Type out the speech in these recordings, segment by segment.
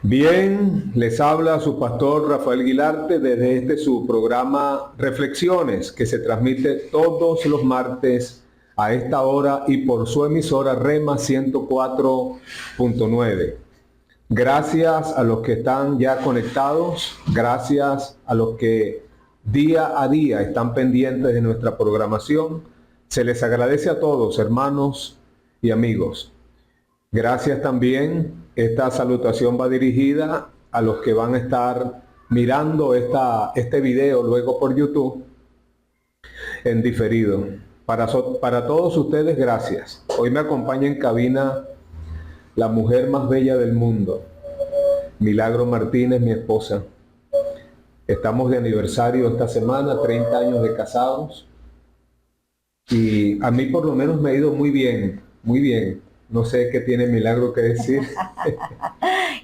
Bien, les habla su pastor Rafael Guilarte desde su programa Reflexiones, que se transmite todos los martes a esta hora y por su emisora Rema 104.9. Gracias a los que están ya conectados, gracias a los que día a día están pendientes de nuestra programación. Se les agradece a todos, hermanos y amigos. Gracias también. Esta salutación va dirigida a los que van a estar mirando este video luego por YouTube en diferido. Para todos ustedes, gracias. Hoy me acompaña en cabina la mujer más bella del mundo, Milagro Martínez, mi esposa. Estamos de aniversario esta semana, 30 años de casados. Y a mí por lo menos me ha ido muy bien, muy bien. No sé qué tiene Milagro que decir.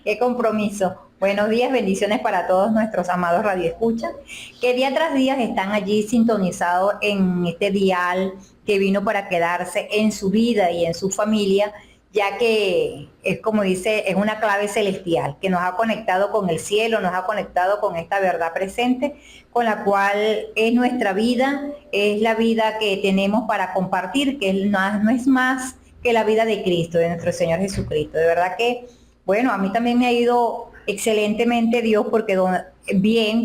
Qué compromiso. Buenos días, bendiciones para todos nuestros amados radioescuchas, que día tras día están allí sintonizados en este dial que vino para quedarse en su vida y en su familia, ya que es como dice, es una clave celestial que nos ha conectado con el cielo, nos ha conectado con esta verdad presente, con la cual es nuestra vida, es la vida que tenemos para compartir, que no es más que la vida de Cristo, de nuestro Señor Jesucristo. De verdad que, bueno, a mí también me ha ido excelentemente Dios, porque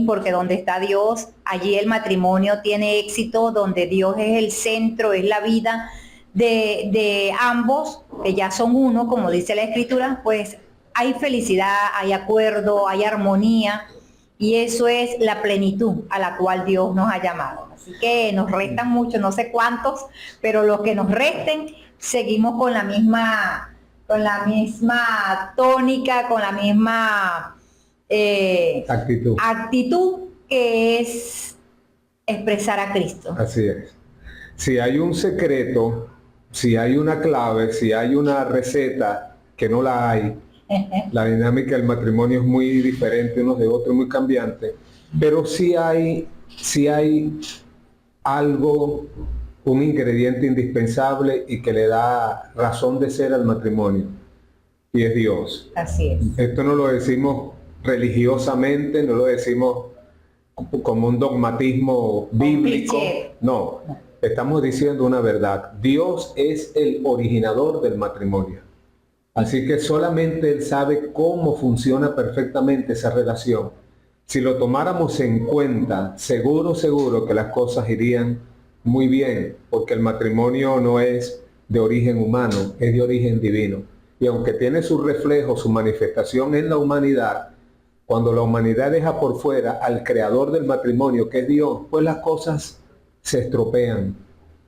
porque donde está Dios, allí el matrimonio tiene éxito, donde Dios es el centro, es la vida de ambos, que ya son uno, como dice la Escritura, pues hay felicidad, hay acuerdo, hay armonía, y eso es la plenitud a la cual Dios nos ha llamado. Así que nos restan mucho, no sé cuántos, pero los que nos resten, seguimos con la misma tónica, con la misma actitud, que es expresar a Cristo. Así es. Si hay un secreto, si hay una clave, si hay una receta, que no la hay, la dinámica del matrimonio es muy diferente unos de otros, muy cambiante, pero sí hay algo, un ingrediente indispensable y que le da razón de ser al matrimonio, y es Dios. Así es. Esto no lo decimos religiosamente, no lo decimos como un dogmatismo bíblico, no, estamos diciendo una verdad. Dios es el originador del matrimonio, así que solamente Él sabe cómo funciona perfectamente esa relación. Si lo tomáramos en cuenta, seguro que las cosas irían muy bien, porque el matrimonio no es de origen humano, es de origen divino. Y aunque tiene su reflejo, su manifestación en la humanidad, cuando la humanidad deja por fuera al creador del matrimonio, que es Dios, pues las cosas se estropean,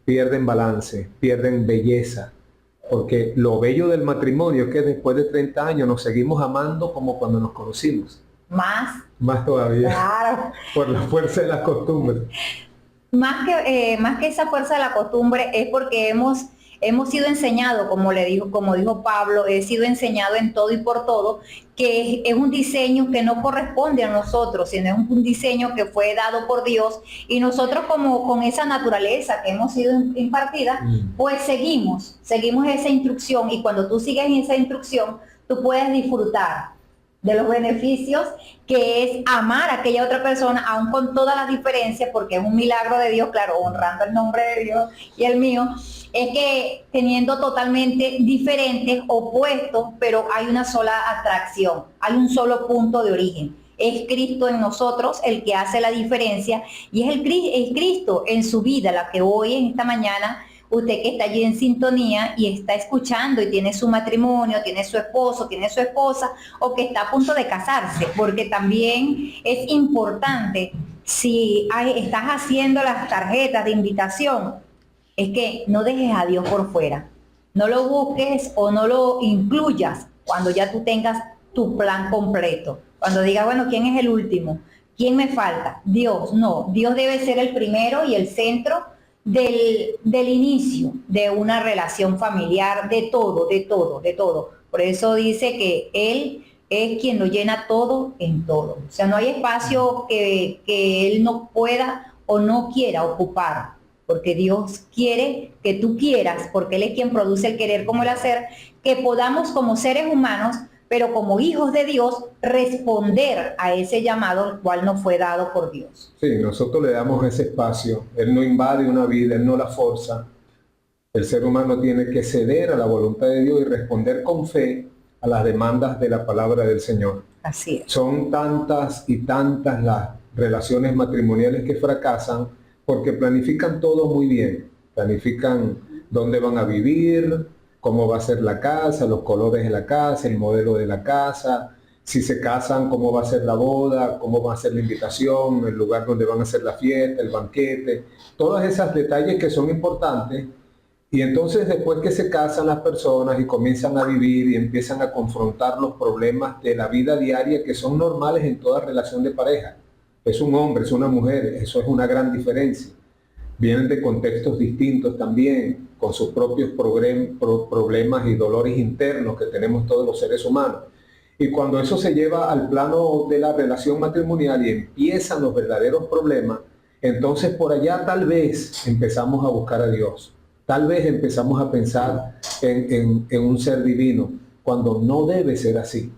pierden balance, pierden belleza. Porque lo bello del matrimonio es que después de 30 años nos seguimos amando como cuando nos conocimos. Más todavía. Claro. Por la fuerza de la costumbre. Más que esa fuerza de la costumbre, es porque hemos sido enseñados, como dijo Pablo, he sido enseñado en todo y por todo, que es un diseño que no corresponde a nosotros, sino es un diseño que fue dado por Dios, y nosotros, como con esa naturaleza que hemos sido impartida, pues seguimos esa instrucción, y cuando tú sigues esa instrucción, tú puedes disfrutar de los beneficios, que es amar a aquella otra persona, aun con todas las diferencias, porque es un milagro de Dios, claro, honrando el nombre de Dios y el mío, es que teniendo totalmente diferentes, opuestos, pero hay una sola atracción, hay un solo punto de origen. Es Cristo en nosotros el que hace la diferencia, y es Cristo en su vida, la que hoy, en esta mañana, usted que está allí en sintonía y está escuchando y tiene su matrimonio, tiene su esposo, tiene su esposa, o que está a punto de casarse, porque también es importante, si estás haciendo las tarjetas de invitación, es que no dejes a Dios por fuera. No lo busques o no lo incluyas cuando ya tú tengas tu plan completo. Cuando digas, bueno, ¿quién es el último? ¿Quién me falta? Dios. No, Dios debe ser el primero y el centro del inicio de una relación familiar, de todo. Por eso dice que Él es quien lo llena todo en todo. O sea, no hay espacio que Él no pueda o no quiera ocupar, porque Dios quiere que tú quieras, porque Él es quien produce el querer como el hacer, que podamos como seres humanos pero como hijos de Dios, responder a ese llamado el cual nos fue dado por Dios. Sí, nosotros le damos ese espacio. Él no invade una vida, Él no la forza. El ser humano tiene que ceder a la voluntad de Dios y responder con fe a las demandas de la palabra del Señor. Así es. Son tantas y tantas las relaciones matrimoniales que fracasan porque planifican todo muy bien. Planifican dónde van a vivir, cómo va a ser la casa, los colores de la casa, el modelo de la casa, si se casan, cómo va a ser la boda, cómo va a ser la invitación, el lugar donde van a hacer la fiesta, el banquete, todos esos detalles que son importantes. Y entonces después que se casan las personas y comienzan a vivir y empiezan a confrontar los problemas de la vida diaria que son normales en toda relación de pareja. Es un hombre, es una mujer, eso es una gran diferencia. Vienen de contextos distintos también, con sus propios problemas y dolores internos que tenemos todos los seres humanos. Y cuando eso se lleva al plano de la relación matrimonial y empiezan los verdaderos problemas, entonces por allá tal vez empezamos a buscar a Dios. Tal vez empezamos a pensar en un ser divino, cuando no debe ser así.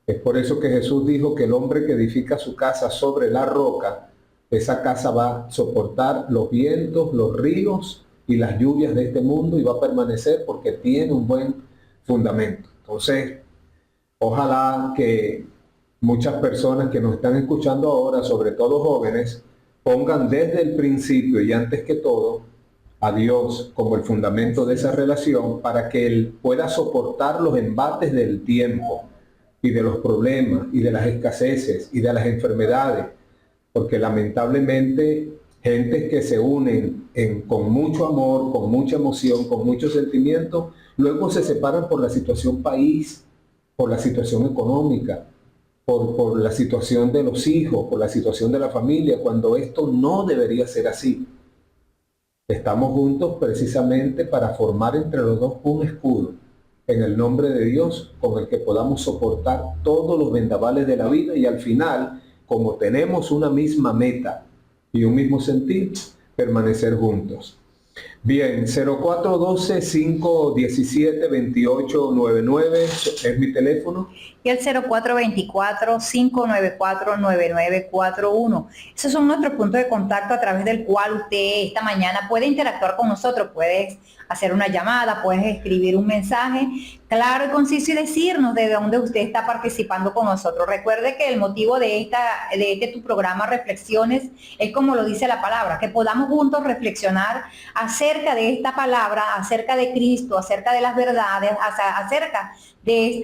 Es por eso que Jesús dijo que el hombre que edifica su casa sobre la roca, esa casa va a soportar los vientos, los ríos y las lluvias de este mundo y va a permanecer porque tiene un buen fundamento. Entonces, ojalá que muchas personas que nos están escuchando ahora, sobre todo jóvenes, pongan desde el principio y antes que todo a Dios como el fundamento de esa relación para que Él pueda soportar los embates del tiempo y de los problemas y de las escaseces y de las enfermedades, porque lamentablemente gentes que se unen con mucho amor, con mucha emoción, con mucho sentimiento, luego se separan por la situación país, por la situación económica, por la situación de los hijos, por la situación de la familia, cuando esto no debería ser así. Estamos juntos precisamente para formar entre los dos un escudo en el nombre de Dios con el que podamos soportar todos los vendavales de la vida y al final, como tenemos una misma meta y un mismo sentir, permanecer juntos. Bien, 0412-517-2899 es mi teléfono. Y el 0424-594-9941. Esos son nuestros puntos de contacto a través del cual usted esta mañana puede interactuar con nosotros. Puedes hacer una llamada, puedes escribir un mensaje claro y conciso y decirnos de dónde usted está participando con nosotros. Recuerde que el motivo de tu programa Reflexiones es como lo dice la palabra, que podamos juntos reflexionar acerca de esta palabra, acerca de Cristo, acerca de las verdades, acerca de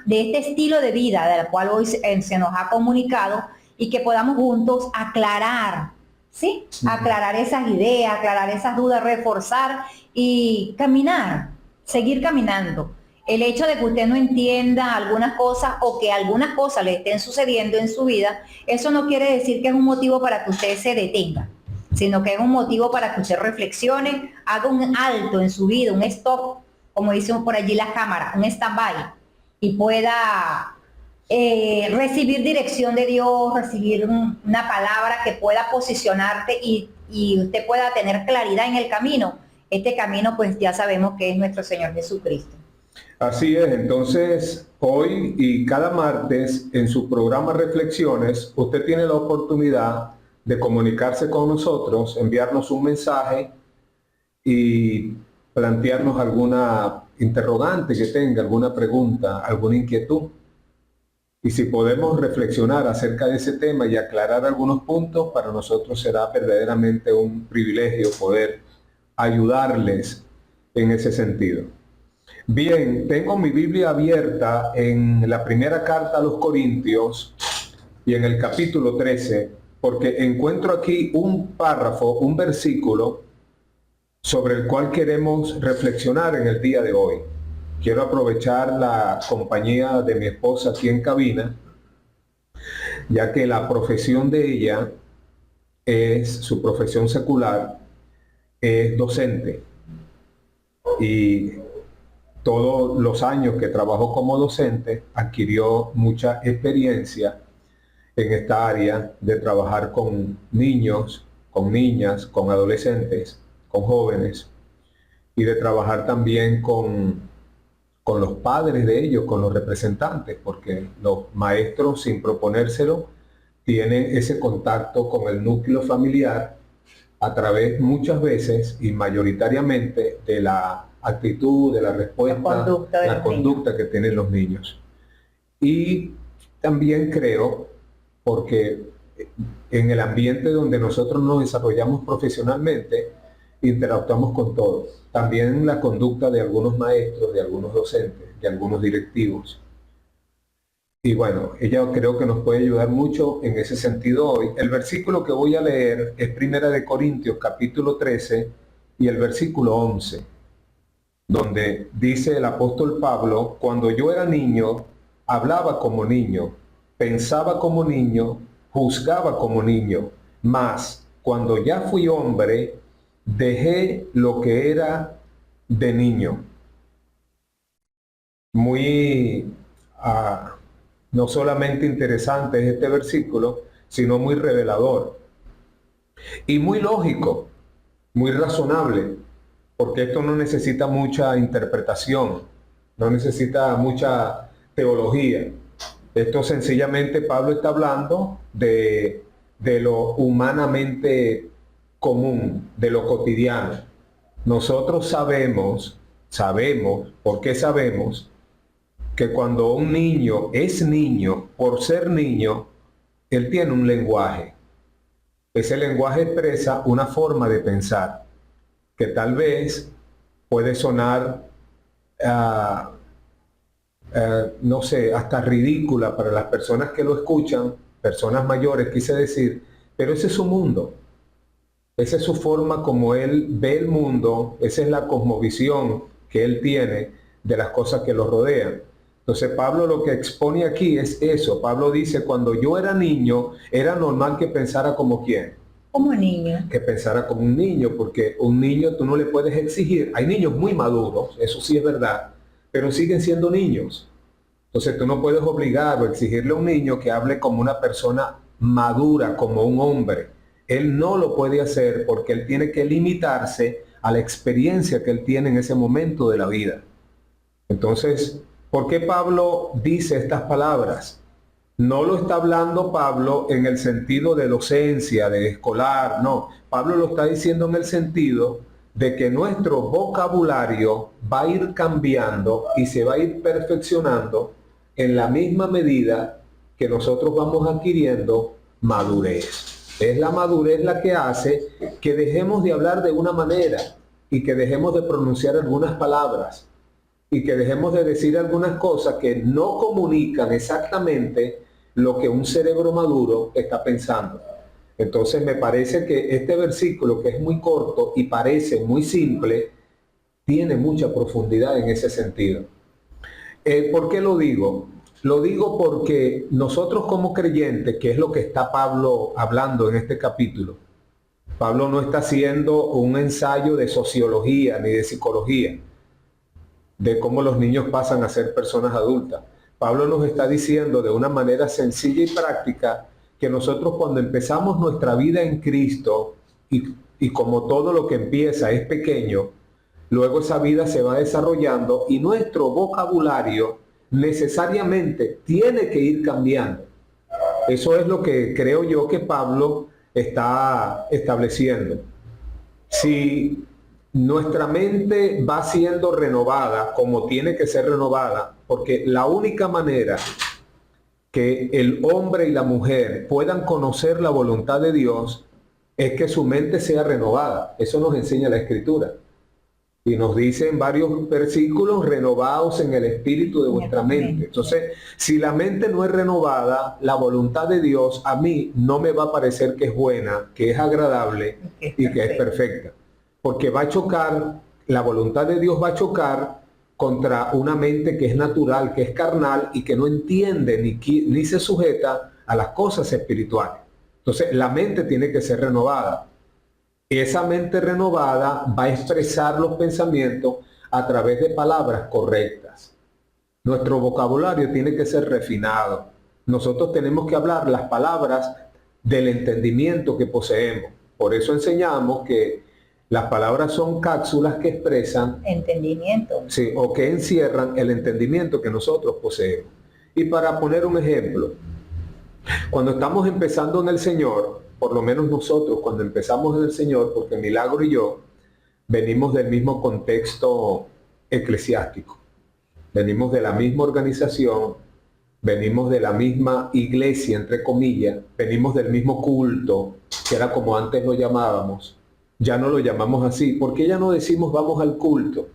este estilo de vida del cual hoy se nos ha comunicado y que podamos juntos aclarar, ¿sí? Aclarar esas ideas, aclarar esas dudas, reforzar y caminar, seguir caminando. El hecho de que usted no entienda algunas cosas o que algunas cosas le estén sucediendo en su vida, eso no quiere decir que es un motivo para que usted se detenga, sino que es un motivo para que usted reflexione, haga un alto en su vida, un stop, como dicen por allí las cámaras, un stand-by, y pueda recibir dirección de Dios, recibir una palabra que pueda posicionarte y usted pueda tener claridad en el camino. Este camino, pues ya sabemos que es nuestro Señor Jesucristo. Así es, entonces hoy y cada martes en su programa Reflexiones, usted tiene la oportunidad de comunicarse con nosotros, enviarnos un mensaje y plantearnos alguna interrogante que tenga, alguna pregunta, alguna inquietud. Y si podemos reflexionar acerca de ese tema y aclarar algunos puntos, para nosotros será verdaderamente un privilegio poder ayudarles en ese sentido. Bien, tengo mi Biblia abierta en la primera carta a los Corintios y en el capítulo 13, porque encuentro aquí un párrafo, un versículo sobre el cual queremos reflexionar en el día de hoy. Quiero aprovechar la compañía de mi esposa aquí en cabina, ya que la profesión de ella su profesión secular, es docente. Y todos los años que trabajó como docente, adquirió mucha experiencia en esta área de trabajar con niños, con niñas, con adolescentes, con jóvenes, y de trabajar también con con los padres de ellos, con los representantes, porque los maestros, sin proponérselo, tienen ese contacto con el núcleo familiar a través muchas veces y mayoritariamente de la actitud, de la respuesta, la conducta que tienen los niños. Y también creo, porque en el ambiente donde nosotros nos desarrollamos profesionalmente, interactuamos con todos. También la conducta de algunos maestros, de algunos docentes, de algunos directivos. Y bueno, ella creo que nos puede ayudar mucho en ese sentido hoy. El versículo que voy a leer es 1 Corintios capítulo 13 y el versículo 11, donde dice el apóstol Pablo: cuando yo era niño, hablaba como niño, pensaba como niño, juzgaba como niño, mas cuando ya fui hombre, dejé lo que era de niño. Muy no solamente interesante es este versículo, sino muy revelador y muy lógico, muy razonable, porque esto no necesita mucha interpretación, no necesita mucha teología. Esto sencillamente Pablo está hablando de lo humanamente común, de lo cotidiano. Nosotros sabemos, ¿por qué sabemos? Que cuando un niño es niño, por ser niño, él tiene un lenguaje. Ese lenguaje expresa una forma de pensar que tal vez puede sonar, no sé, hasta ridícula para las personas que lo escuchan, personas mayores, quise decir, pero ese es su mundo. Esa es su forma como él ve el mundo, esa es la cosmovisión que él tiene de las cosas que lo rodean. Entonces Pablo lo que expone aquí es eso. Pablo dice: cuando yo era niño, era normal que pensara como ¿quién? Como niño. Que pensara como un niño, porque un niño tú no le puedes exigir. Hay niños muy maduros, eso sí es verdad, pero siguen siendo niños. Entonces tú no puedes obligar o exigirle a un niño que hable como una persona madura, como un hombre. Él no lo puede hacer porque él tiene que limitarse a la experiencia que él tiene en ese momento de la vida. Entonces, ¿por qué Pablo dice estas palabras? No lo está hablando Pablo en el sentido de docencia, de escolar, no. Pablo lo está diciendo en el sentido de que nuestro vocabulario va a ir cambiando y se va a ir perfeccionando en la misma medida que nosotros vamos adquiriendo madurez. Es la madurez la que hace que dejemos de hablar de una manera y que dejemos de pronunciar algunas palabras y que dejemos de decir algunas cosas que no comunican exactamente lo que un cerebro maduro está pensando. Entonces me parece que este versículo, que es muy corto y parece muy simple, tiene mucha profundidad en ese sentido. ¿Por qué lo digo? Lo digo porque nosotros como creyentes, que es lo que está Pablo hablando en este capítulo, Pablo no está haciendo un ensayo de sociología ni de psicología, de cómo los niños pasan a ser personas adultas. Pablo nos está diciendo de una manera sencilla y práctica que nosotros cuando empezamos nuestra vida en Cristo, y como todo lo que empieza es pequeño, luego esa vida se va desarrollando y nuestro vocabulario necesariamente tiene que ir cambiando. Eso es lo que creo yo que Pablo está estableciendo. Si nuestra mente va siendo renovada como tiene que ser renovada, porque la única manera que el hombre y la mujer puedan conocer la voluntad de Dios es que su mente sea renovada. Eso nos enseña la Escritura. Y nos dice en varios versículos: renovaos en el espíritu de vuestra mente. Entonces, si la mente no es renovada, la voluntad de Dios a mí no me va a parecer que es buena, que es agradable y que es perfecta. Porque va a chocar, la voluntad de Dios va a chocar contra una mente que es natural, que es carnal y que no entiende ni se sujeta a las cosas espirituales. Entonces, la mente tiene que ser renovada. Esa mente renovada va a expresar los pensamientos a través de palabras correctas. Nuestro vocabulario tiene que ser refinado. Nosotros tenemos que hablar las palabras del entendimiento que poseemos. Por eso enseñamos que Las palabras son cápsulas que expresan entendimiento. Sí, o que encierran el entendimiento que nosotros poseemos. Y para poner un ejemplo, cuando estamos empezando en el Señor, por lo menos nosotros cuando empezamos en el Señor, porque Milagro y yo venimos del mismo contexto eclesiástico, venimos de la misma organización, venimos de la misma iglesia, entre comillas, venimos del mismo culto, que era como antes lo llamábamos. Ya no lo llamamos así. ¿Por qué ya no decimos vamos al culto?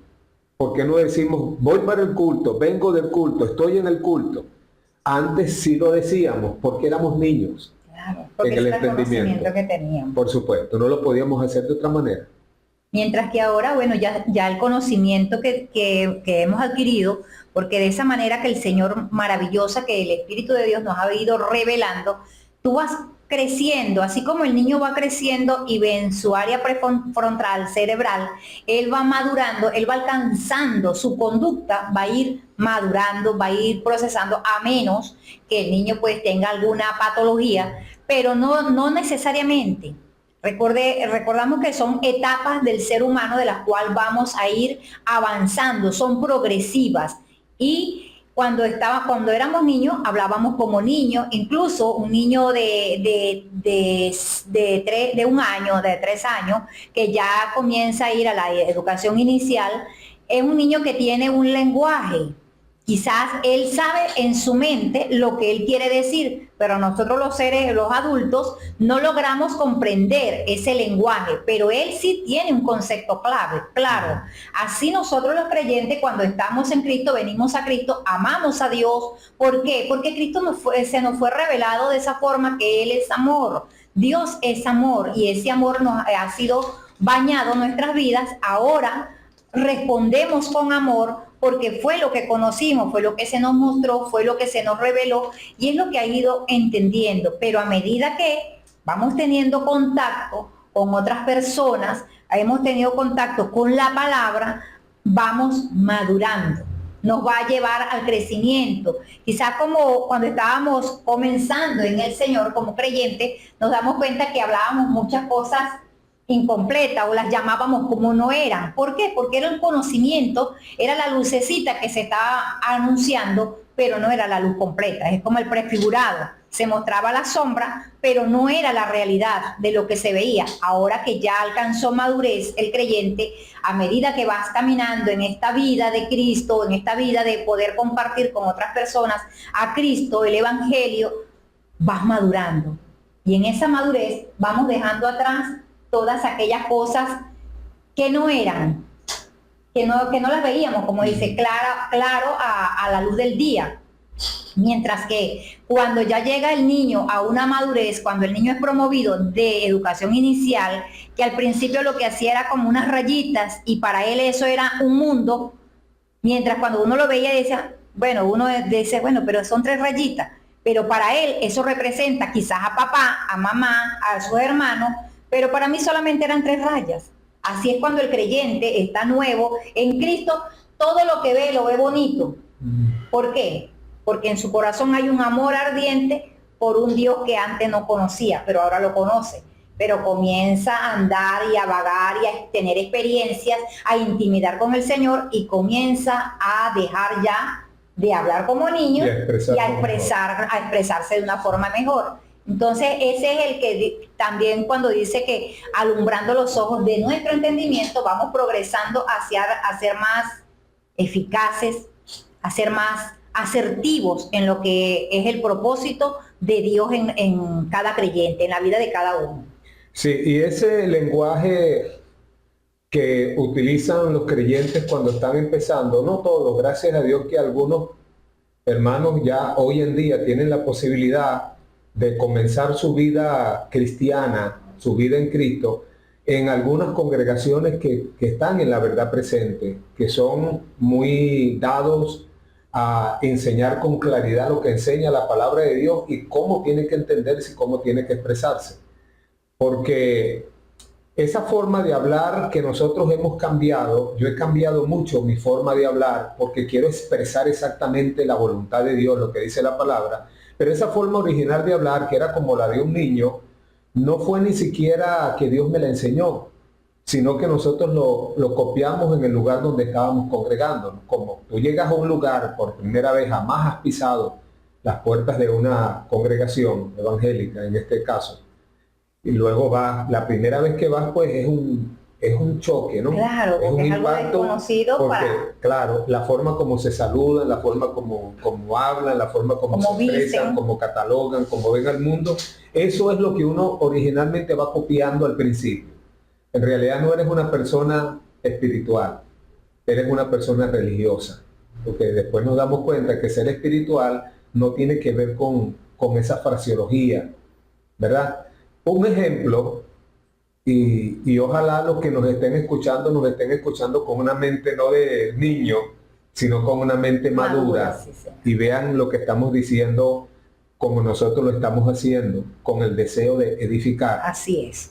¿Por qué no decimos voy para el culto, vengo del culto, estoy en el culto? Antes sí lo decíamos porque éramos niños. Claro, porque en el es entendimiento conocimiento que teníamos. Por supuesto, no lo podíamos hacer de otra manera. Mientras que ahora, bueno, ya el conocimiento que hemos adquirido, porque de esa manera que el Señor maravillosa, que el Espíritu de Dios nos ha ido revelando, tú vas creciendo, así como el niño va creciendo y ve en su área prefrontal, cerebral, él va madurando, él va alcanzando, su conducta va a ir madurando, va a ir procesando, a menos que el niño pues tenga alguna patología, pero no necesariamente. Recordamos que son etapas del ser humano de las cuales vamos a ir avanzando, son progresivas. Y cuando éramos niños, hablábamos como niños, incluso un niño de 1 año, de 3 años, que ya comienza a ir a la educación inicial, es un niño que tiene un lenguaje. Quizás él sabe en su mente lo que él quiere decir, pero nosotros los adultos, no logramos comprender ese lenguaje, pero él sí tiene un concepto claro. Así nosotros los creyentes, cuando estamos en Cristo, venimos a Cristo, amamos a Dios. ¿Por qué? Porque Cristo se nos fue revelado de esa forma que Él es amor. Dios es amor y ese amor nos ha sido bañado en nuestras vidas. Ahora respondemos con amor porque fue lo que conocimos, fue lo que se nos mostró, fue lo que se nos reveló y es lo que ha ido entendiendo. Pero a medida que vamos teniendo contacto con otras personas, hemos tenido contacto con la palabra, vamos madurando. Nos va a llevar al crecimiento. Quizás como cuando estábamos comenzando en el Señor como creyentes, nos damos cuenta que hablábamos muchas cosas incompleta o las llamábamos como no eran. ¿Por qué? Porque era el conocimiento, era la lucecita que se estaba anunciando, pero no era la luz completa. Es como el prefigurado. Se mostraba la sombra, pero no era la realidad de lo que se veía. Ahora que ya alcanzó madurez el creyente, a medida que vas caminando en esta vida de Cristo, en esta vida de poder compartir con otras personas a Cristo, el Evangelio, vas madurando. Y en esa madurez vamos dejando atrás todas aquellas cosas que no eran, que no las veíamos, como dice, claro a la luz del día. Mientras que cuando ya llega el niño a una madurez, cuando el niño es promovido de educación inicial, que al principio lo que hacía era como unas rayitas y para él eso era un mundo, mientras cuando uno lo veía decía, uno dice, pero son 3 rayitas, pero para él eso representa quizás a papá, a mamá, a sus hermanos, pero para mí solamente eran 3 rayas. Así es cuando el creyente está nuevo en Cristo, todo lo que ve lo ve bonito. ¿Por qué? Porque en su corazón hay un amor ardiente por un Dios que antes no conocía, pero ahora lo conoce. Pero comienza a andar y a vagar y a tener experiencias, a intimidar con el Señor y comienza a dejar ya de hablar como niño y a expresarse de una forma mejor. Entonces ese es el que también cuando dice que alumbrando los ojos de nuestro entendimiento vamos progresando a ser más eficaces, a ser más asertivos en lo que es el propósito de Dios en cada creyente, en la vida de cada uno. Sí, y ese lenguaje que utilizan los creyentes cuando están empezando, no todos, gracias a Dios que algunos hermanos ya hoy en día tienen la posibilidad de comenzar su vida cristiana, su vida en Cristo, en algunas congregaciones que están en la verdad presente, que son muy dados a enseñar con claridad lo que enseña la palabra de Dios y cómo tiene que entenderse y cómo tiene que expresarse. Porque esa forma de hablar que nosotros hemos cambiado, yo he cambiado mucho mi forma de hablar porque quiero expresar exactamente la voluntad de Dios, lo que dice la palabra. Pero esa forma original de hablar, que era como la de un niño, no fue ni siquiera que Dios me la enseñó. sino que nosotros lo copiamos en el lugar donde estábamos congregándonos. Como tú llegas a un lugar por primera vez, jamás has pisado las puertas de una congregación evangélica, en este caso, y luego vas, la primera vez que vas, pues es un choque, ¿no? Claro, es un es algo impacto, desconocido porque, para... claro, la forma como se saludan, la forma como hablan, la forma como se expresan, como catalogan, como ven al mundo, eso es lo que uno originalmente va copiando al principio. En realidad no eres una persona espiritual, eres una persona religiosa, porque después nos damos cuenta que ser espiritual no tiene que ver con esa fraseología, ¿verdad? Un ejemplo, y ojalá los que nos estén escuchando con una mente no de niño, sino con una mente madura, sí, sí. Y vean lo que estamos diciendo como nosotros lo estamos haciendo, con el deseo de edificar. Así es.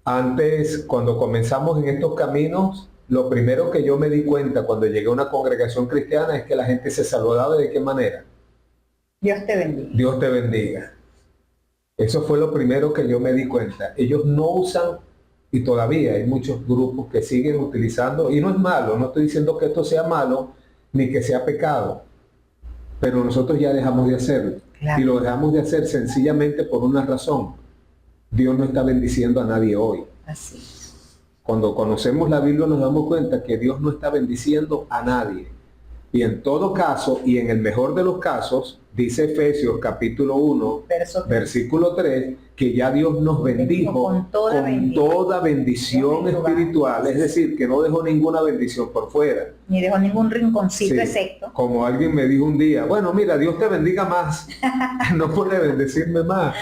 Antes, cuando comenzamos en estos caminos, lo primero que yo me di cuenta cuando llegué a una congregación cristiana es que la gente se saludaba. ¿De qué manera? Dios te bendiga. Dios te bendiga. Eso fue lo primero que yo me di cuenta. Ellos no usan, y todavía hay muchos grupos que siguen utilizando, y no es malo, no estoy diciendo que esto sea malo, ni que sea pecado, pero nosotros ya dejamos de hacerlo. Claro. Y lo dejamos de hacer sencillamente por una razón. Dios no está bendiciendo a nadie hoy. Así es. Cuando conocemos la Biblia nos damos cuenta que Dios no está bendiciendo a nadie. Y en todo caso, y en el mejor de los casos, dice Efesios capítulo 1, versículo 3, que ya Dios nos bendijo con toda bendición espiritual. Es decir, que no dejó ninguna bendición por fuera. Ni dejó ningún rinconcito excepto. Como alguien me dijo un día, bueno, mira, Dios te bendiga más. No puede bendecirme más,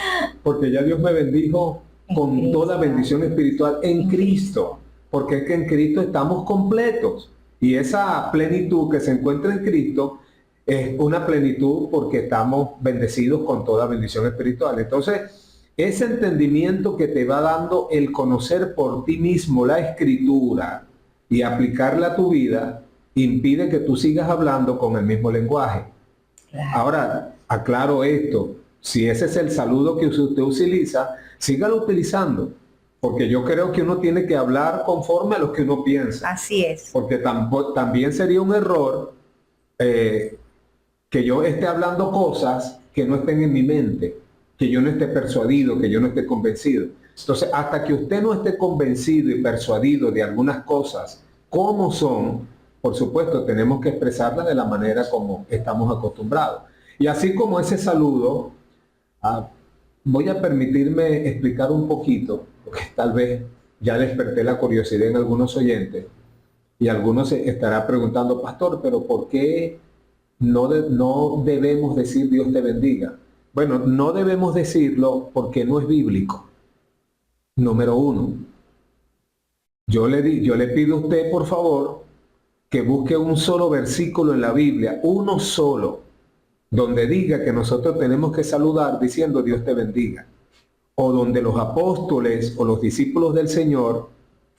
porque ya Dios me bendijo con toda bendición espiritual en Cristo. Porque es que en Cristo estamos completos. Y esa plenitud que se encuentra en Cristo es una plenitud porque estamos bendecidos con toda bendición espiritual. Entonces, ese entendimiento que te va dando el conocer por ti mismo la Escritura y aplicarla a tu vida, impide que tú sigas hablando con el mismo lenguaje. Claro. Ahora, aclaro esto, si ese es el saludo que usted utiliza, sígalo utilizando. Porque yo creo que uno tiene que hablar conforme a lo que uno piensa. Así es. Porque también sería un error que yo esté hablando cosas que no estén en mi mente, que yo no esté persuadido, que yo no esté convencido. Entonces, hasta que usted no esté convencido y persuadido de algunas cosas como son, por supuesto, tenemos que expresarlas de la manera como estamos acostumbrados. Y así como ese saludo, voy a permitirme explicar un poquito, porque tal vez ya desperté la curiosidad en algunos oyentes, y algunos se estará preguntando, pastor, pero ¿por qué no debemos decir Dios te bendiga? Bueno, no debemos decirlo porque no es bíblico. Número uno, yo le pido a usted, por favor, que busque un solo versículo en la Biblia, uno solo, donde diga que nosotros tenemos que saludar diciendo Dios te bendiga. O donde los apóstoles o los discípulos del Señor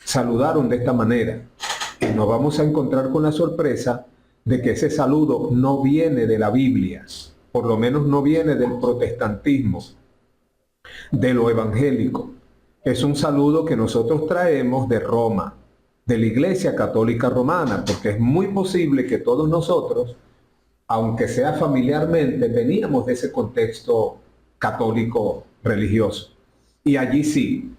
saludaron de esta manera. Y nos vamos a encontrar con la sorpresa de que ese saludo no viene de la Biblia, por lo menos no viene del protestantismo, de lo evangélico. Es un saludo que nosotros traemos de Roma, de la Iglesia Católica Romana, porque es muy posible que todos nosotros, aunque sea familiarmente, veníamos de ese contexto católico religioso. Y allí sí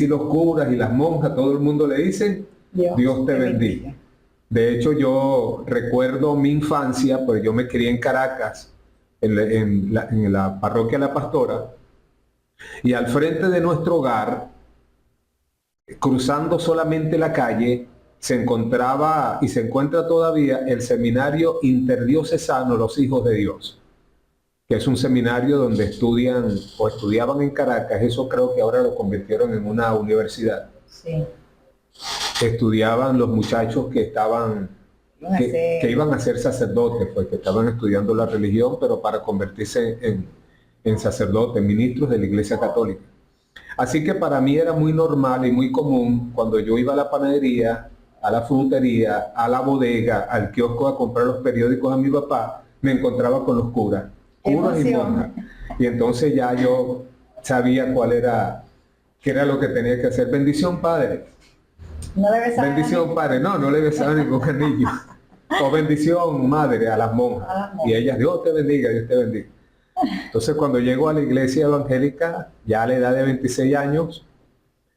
los curas y las monjas, todo el mundo le dicen, Dios te bendiga. De hecho, yo recuerdo mi infancia, pues yo me crié en Caracas, en la parroquia La Pastora, y al frente de nuestro hogar, cruzando solamente la calle, se encontraba y se encuentra todavía el seminario interdiocesano Los Hijos de Dios, que es un seminario donde estudian o estudiaban en Caracas. Eso creo que ahora lo convirtieron en una universidad. Sí. Estudiaban los muchachos que iban a ser sacerdotes, pues que estaban estudiando la religión, pero para convertirse en sacerdotes, ministros de la Iglesia Católica. Así que para mí era muy normal y muy común cuando yo iba a la panadería, a la frutería, a la bodega, al kiosco a comprar los periódicos a mi papá, me encontraba con los curas y monjas. Y entonces ya yo sabía qué era lo que tenía que hacer. Bendición, padre. No le besaba bendición padre, no le besaba ningún anillo. O bendición madre a las monjas. Y ellas, Dios te bendiga, Dios te bendiga. Entonces cuando llego a la iglesia evangélica, ya a la edad de 26 años,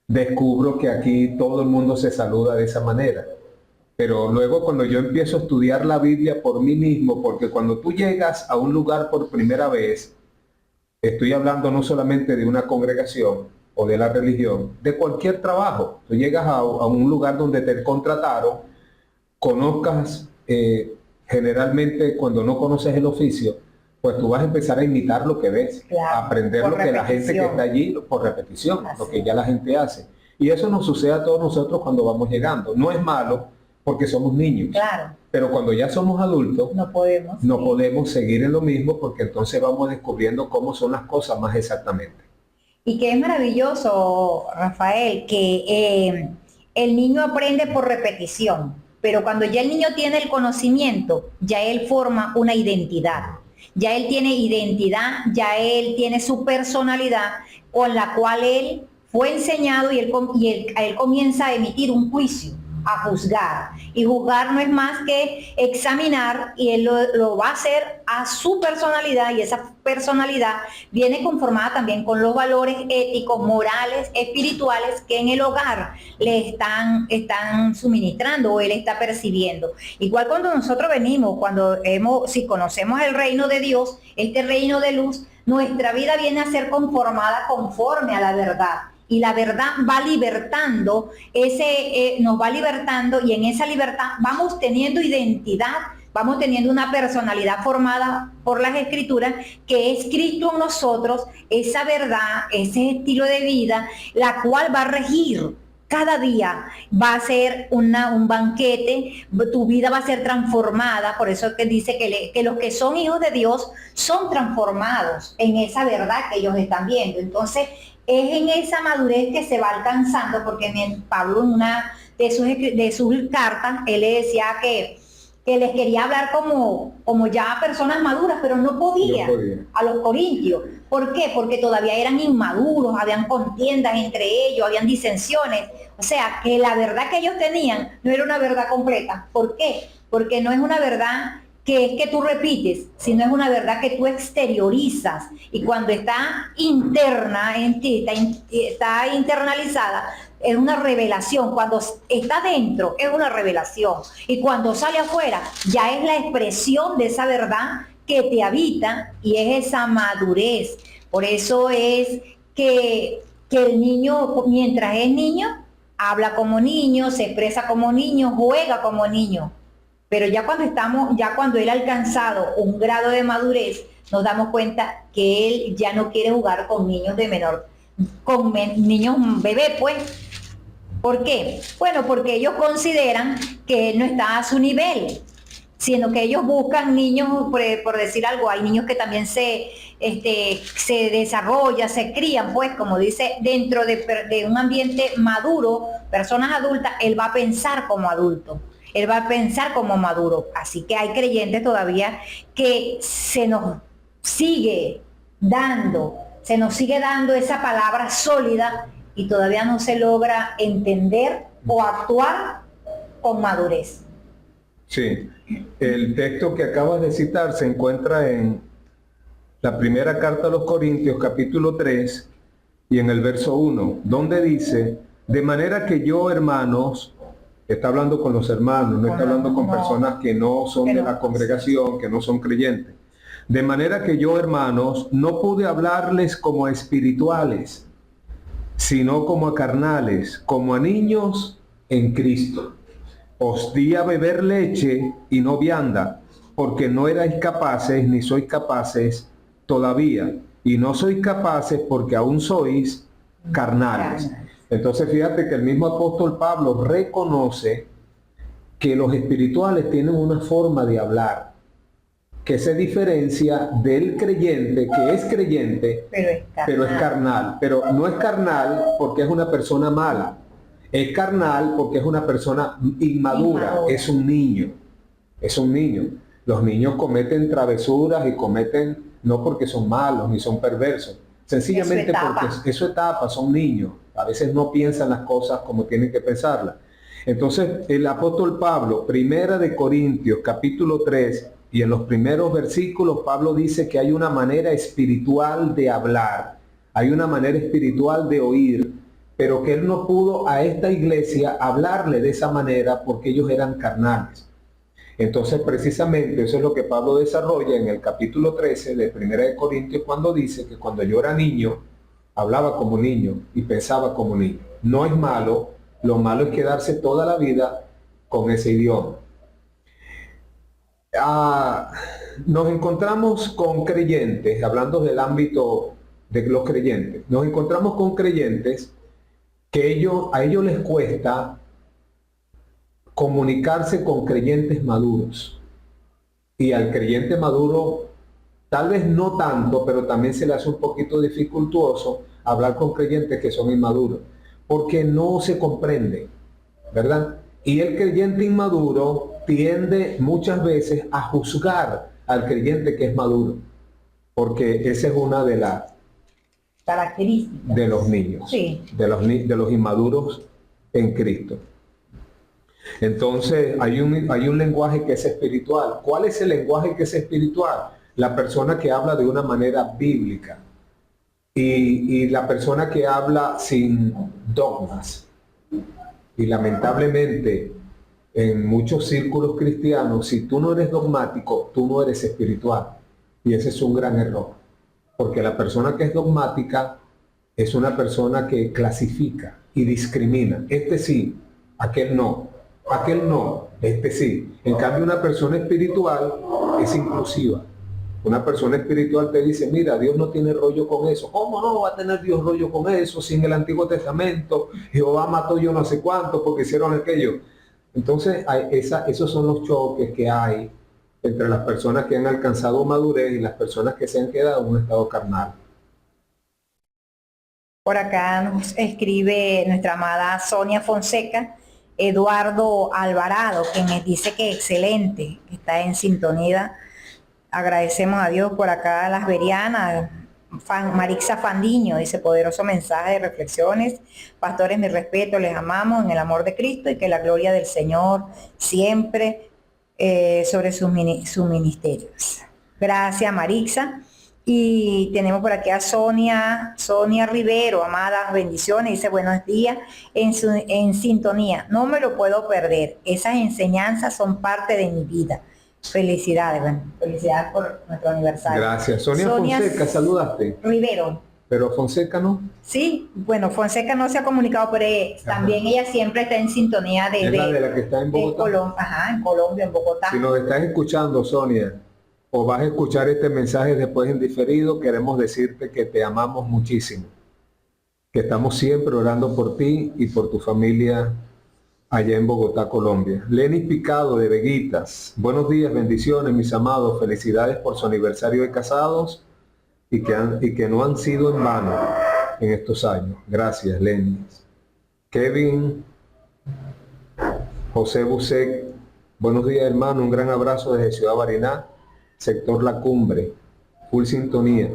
descubro que aquí todo el mundo se saluda de esa manera. Pero luego cuando yo empiezo a estudiar la Biblia por mí mismo, porque cuando tú llegas a un lugar por primera vez, estoy hablando no solamente de una congregación o de la religión, de cualquier trabajo. Tú llegas a un lugar donde te contrataron, conozcas, generalmente cuando no conoces el oficio, pues tú vas a empezar a imitar lo que ves, claro, a aprender lo que la gente que está allí, por repetición, así, lo que ya la gente hace. Y eso nos sucede a todos nosotros cuando vamos llegando. No es malo porque somos niños. Claro. Pero cuando ya somos adultos, no podemos seguir en lo mismo, porque entonces vamos descubriendo cómo son las cosas más exactamente. Y que es maravilloso, Rafael, que el niño aprende por repetición, pero cuando ya el niño tiene el conocimiento, ya él forma una identidad. Ya él tiene identidad, ya él tiene su personalidad con la cual él fue enseñado y él comienza a emitir un juicio, a juzgar. Y juzgar no es más que examinar, y él lo va a hacer a su personalidad, y esa personalidad viene conformada también con los valores éticos, morales, espirituales que en el hogar le están suministrando o él está percibiendo. Igual cuando nosotros venimos, si conocemos el reino de Dios, este reino de luz, nuestra vida viene a ser conformada conforme a la verdad. Y la verdad va libertando, nos va libertando, y en esa libertad vamos teniendo identidad, vamos teniendo una personalidad formada por las Escrituras, que es Cristo en nosotros, esa verdad, ese estilo de vida, la cual va a regir cada día, va a ser un banquete, tu vida va a ser transformada. Por eso que dice que los que son hijos de Dios son transformados en esa verdad que ellos están viendo. Entonces, es en esa madurez que se va alcanzando, porque Pablo en una de sus cartas, él le decía que les quería hablar como ya personas maduras, pero no podía a los corintios. ¿Por qué? Porque todavía eran inmaduros, habían contiendas entre ellos, habían disensiones. O sea, que la verdad que ellos tenían no era una verdad completa. ¿Por qué? Porque no es una verdad que es que tú repites, sino es una verdad que tú exteriorizas, y cuando está interna en ti, está internalizada, es una revelación. Cuando está dentro es una revelación, y cuando sale afuera ya es la expresión de esa verdad que te habita, y es esa madurez. Por eso es que el niño, mientras es niño, habla como niño, se expresa como niño, juega como niño. Pero ya cuando él ha alcanzado un grado de madurez, nos damos cuenta que él ya no quiere jugar con niños niños bebés, pues. ¿Por qué? Bueno, porque ellos consideran que él no está a su nivel, sino que ellos buscan niños, por decir algo, hay niños que también se desarrollan, se crían, pues, como dice, dentro de un ambiente maduro, personas adultas, él va a pensar como adulto. Él va a pensar como maduro. Así que hay creyentes todavía que se nos sigue dando esa palabra sólida, y todavía no se logra entender o actuar con madurez. Sí, el texto que acabas de citar se encuentra en la primera carta a los Corintios, capítulo 3, y en el verso 1, donde dice: de manera que yo, hermanos, está hablando con los hermanos, no está hablando con personas que no son de la congregación, que no son creyentes. De manera que yo, hermanos, no pude hablarles como a espirituales, sino como a carnales, como a niños en Cristo. Os di a beber leche y no vianda, porque no erais capaces, ni sois capaces todavía, y no sois capaces porque aún sois carnales. Entonces fíjate que el mismo apóstol Pablo reconoce que los espirituales tienen una forma de hablar que se diferencia del creyente, que es creyente, pero es carnal. Pero no es carnal porque es una persona mala, es carnal porque es una persona inmadura, es un niño, Los niños cometen travesuras y cometen, no porque son malos ni son perversos, sencillamente porque es su etapa, son niños. A veces no piensan las cosas como tienen que pensarlas. Entonces, el apóstol Pablo, primera de Corintios, capítulo 3, y en los primeros versículos, Pablo dice que hay una manera espiritual de hablar, hay una manera espiritual de oír, pero que él no pudo a esta iglesia hablarle de esa manera porque ellos eran carnales. Entonces, precisamente eso es lo que Pablo desarrolla en el capítulo 13 de Primera de Corintios, cuando dice que cuando yo era niño, hablaba como niño y pensaba como niño. No es malo, lo malo es quedarse toda la vida con ese idioma. Nos encontramos con creyentes, hablando del ámbito de los creyentes, nos encontramos con creyentes que a ellos les cuesta comunicarse con creyentes maduros. Y al creyente maduro, tal vez no tanto, pero también se le hace un poquito dificultuoso hablar con creyentes que son inmaduros, porque no se comprende, ¿verdad? Y el creyente inmaduro tiende muchas veces a juzgar al creyente que es maduro, porque esa es una de las características de los niños, sí, de los inmaduros en Cristo. Entonces hay un lenguaje que es espiritual. ¿Cuál es el lenguaje que es espiritual? La persona que habla de una manera bíblica y la persona que habla sin dogmas. Y lamentablemente en muchos círculos cristianos, si tú no eres dogmático, tú no eres espiritual. Y ese es un gran error. Porque la persona que es dogmática es una persona que clasifica y discrimina. Este sí, aquel no. Aquel no, este sí. En cambio, una persona espiritual es inclusiva. Una persona espiritual te dice, mira, Dios no tiene rollo con eso. ¿Cómo no va a tener Dios rollo con eso? Si en el Antiguo Testamento Jehová mató yo no sé cuánto porque hicieron aquello. Entonces, esos son los choques que hay entre las personas que han alcanzado madurez y las personas que se han quedado en un estado carnal. Por acá nos escribe nuestra amada Sonia Fonseca, Eduardo Alvarado, que me dice que excelente, que está en sintonía. Agradecemos a Dios. Por acá las Verianas, Marixa Fandiño dice, poderoso mensaje de reflexiones. Pastores, mi respeto, les amamos en el amor de Cristo y que la gloria del Señor siempre sobre sus ministerios. Gracias, Marixa. Y tenemos por aquí a Sonia Rivero, amadas bendiciones, dice buenos días, en sintonía. No me lo puedo perder, esas enseñanzas son parte de mi vida. Felicidades, bueno, felicidades por nuestro aniversario. Gracias. Sonia Fonseca, saludaste. Rivero. Pero Fonseca no. Sí, bueno, Fonseca no se ha comunicado, pero también ella siempre está en sintonía de la que está en Bogotá. En Colombia, en Bogotá. Si nos estás escuchando, Sonia, o vas a escuchar este mensaje después en diferido, queremos decirte que te amamos muchísimo, que estamos siempre orando por ti y por tu familia allá en Bogotá, Colombia. Lenis Picado de Veguitas, buenos días, bendiciones mis amados, felicidades por su aniversario de casados y que no han sido en vano en estos años. Gracias, Lenis. Kevin José Busek, buenos días hermano, un gran abrazo desde Ciudad Bariná, sector La Cumbre, full sintonía.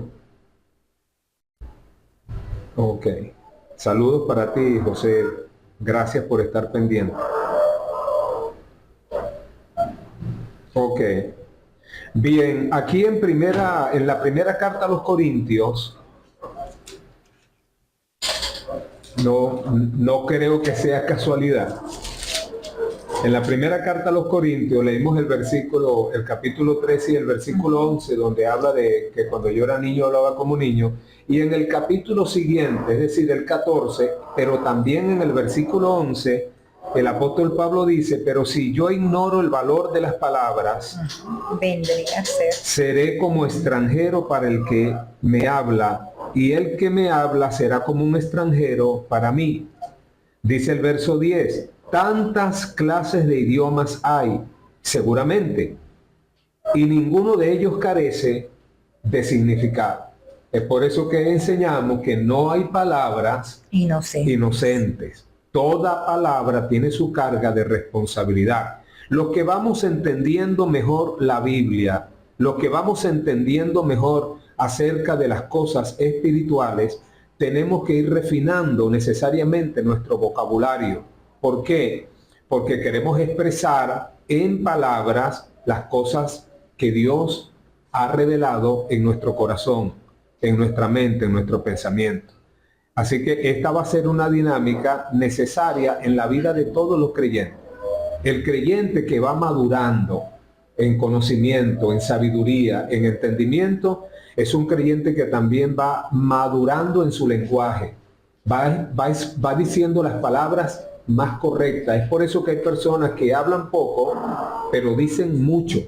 Ok, saludos para ti, José, gracias por estar pendiente. Ok, bien, aquí en la primera carta a los Corintios, no creo que sea casualidad. En la primera carta a los Corintios leímos el capítulo 13 y el versículo 11, donde habla de que cuando yo era niño hablaba como niño. Y en el capítulo siguiente, es decir, el 14, pero también en el versículo 11, el apóstol Pablo dice, pero si yo ignoro el valor de las palabras, vendría a ser, seré como extranjero para el que me habla, y el que me habla será como un extranjero para mí. Dice el verso 10, tantas clases de idiomas hay, seguramente, y ninguno de ellos carece de significado. Es por eso que enseñamos que no hay palabras inocentes. Toda palabra tiene su carga de responsabilidad. Los que vamos entendiendo mejor la Biblia, los que vamos entendiendo mejor acerca de las cosas espirituales, tenemos que ir refinando necesariamente nuestro vocabulario. ¿Por qué? porque queremos expresar en palabras las cosas que Dios ha revelado en nuestro corazón, en nuestra mente, en nuestro pensamiento. Así que esta va a ser una dinámica necesaria en la vida de todos los creyentes. El creyente que va madurando en conocimiento, en sabiduría, en entendimiento, es un creyente que también va madurando en su lenguaje, va diciendo las palabras más correctas. Es por eso que hay personas que hablan poco, pero dicen mucho.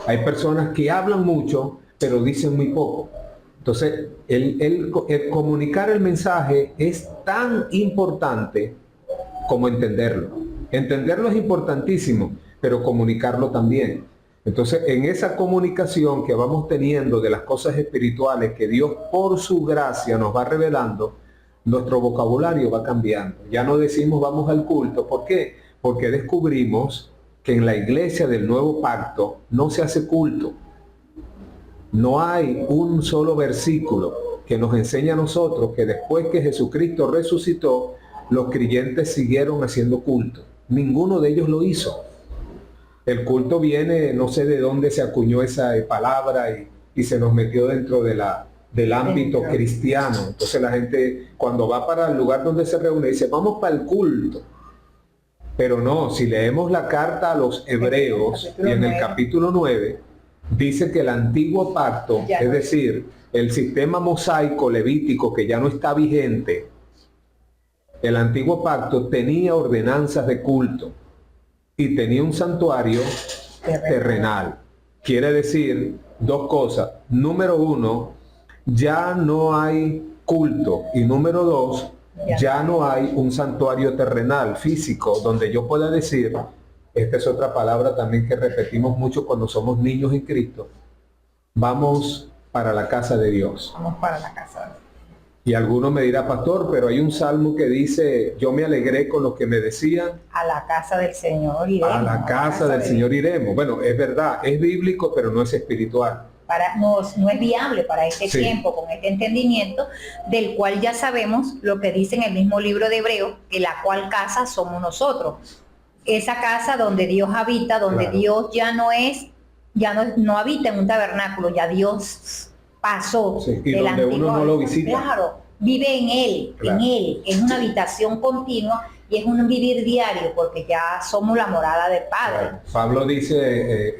Hay personas que hablan mucho, pero dicen muy poco. Entonces, el comunicar el mensaje es tan importante como entenderlo. Entenderlo es importantísimo, pero comunicarlo también. Entonces, en esa comunicación que vamos teniendo de las cosas espirituales que Dios por su gracia nos va revelando, nuestro vocabulario va cambiando. Ya no decimos vamos al culto. ¿Por qué? Porque descubrimos que en la iglesia del nuevo pacto no se hace culto. No hay un solo versículo que nos enseña a nosotros que después que Jesucristo resucitó, los creyentes siguieron haciendo culto. Ninguno de ellos lo hizo. El culto viene, no sé de dónde se acuñó esa palabra y se nos metió dentro del ámbito cristiano. Entonces la gente cuando va para el lugar donde se reúne dice, vamos para el culto. Pero no, si leemos la carta a los Hebreos y en el capítulo 9, dice que el antiguo pacto, es decir, el sistema mosaico levítico que ya no está vigente, el antiguo pacto tenía ordenanzas de culto y tenía un santuario terrenal. Quiere decir dos cosas. Número uno, ya no hay culto. Y número dos, ya no hay un santuario terrenal, físico, donde yo pueda decir, esta es otra palabra también que repetimos mucho cuando somos niños en Cristo, vamos para la casa de Dios. Vamos para la casa de Dios. Y alguno me dirá, pastor, pero hay un salmo que dice, yo me alegré con lo que me decían. A la casa del Señor iremos. A la casa del Señor iremos. Bueno, es verdad, es bíblico, pero no es espiritual. No es viable para este tiempo, con este entendimiento, del cual ya sabemos lo que dice en el mismo libro de Hebreos, que la cual casa somos nosotros. Esa casa donde Dios habita, donde Dios no habita en un tabernáculo, ya Dios pasó. Sí, y donde uno no lo visita. Claro, vive en él, es una habitación continua y es un vivir diario, porque ya somos la morada del Padre. Claro. Pablo dice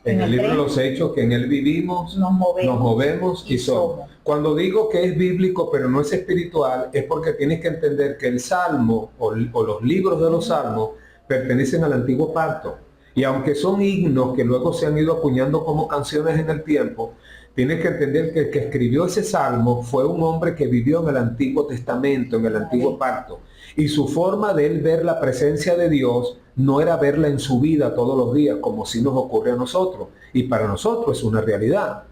en el libro de los Hechos que en él vivimos, nos movemos y somos. Cuando digo que es bíblico pero no es espiritual, es porque tienes que entender que el Salmo o los libros de los Salmos pertenecen al antiguo pacto. Y aunque son himnos que luego se han ido acuñando como canciones en el tiempo, tienes que entender que el que escribió ese salmo fue un hombre que vivió en el Antiguo Testamento, en el Antiguo Pacto. Y su forma de él ver la presencia de Dios no era verla en su vida todos los días, como si nos ocurre a nosotros. Y para nosotros es una realidad.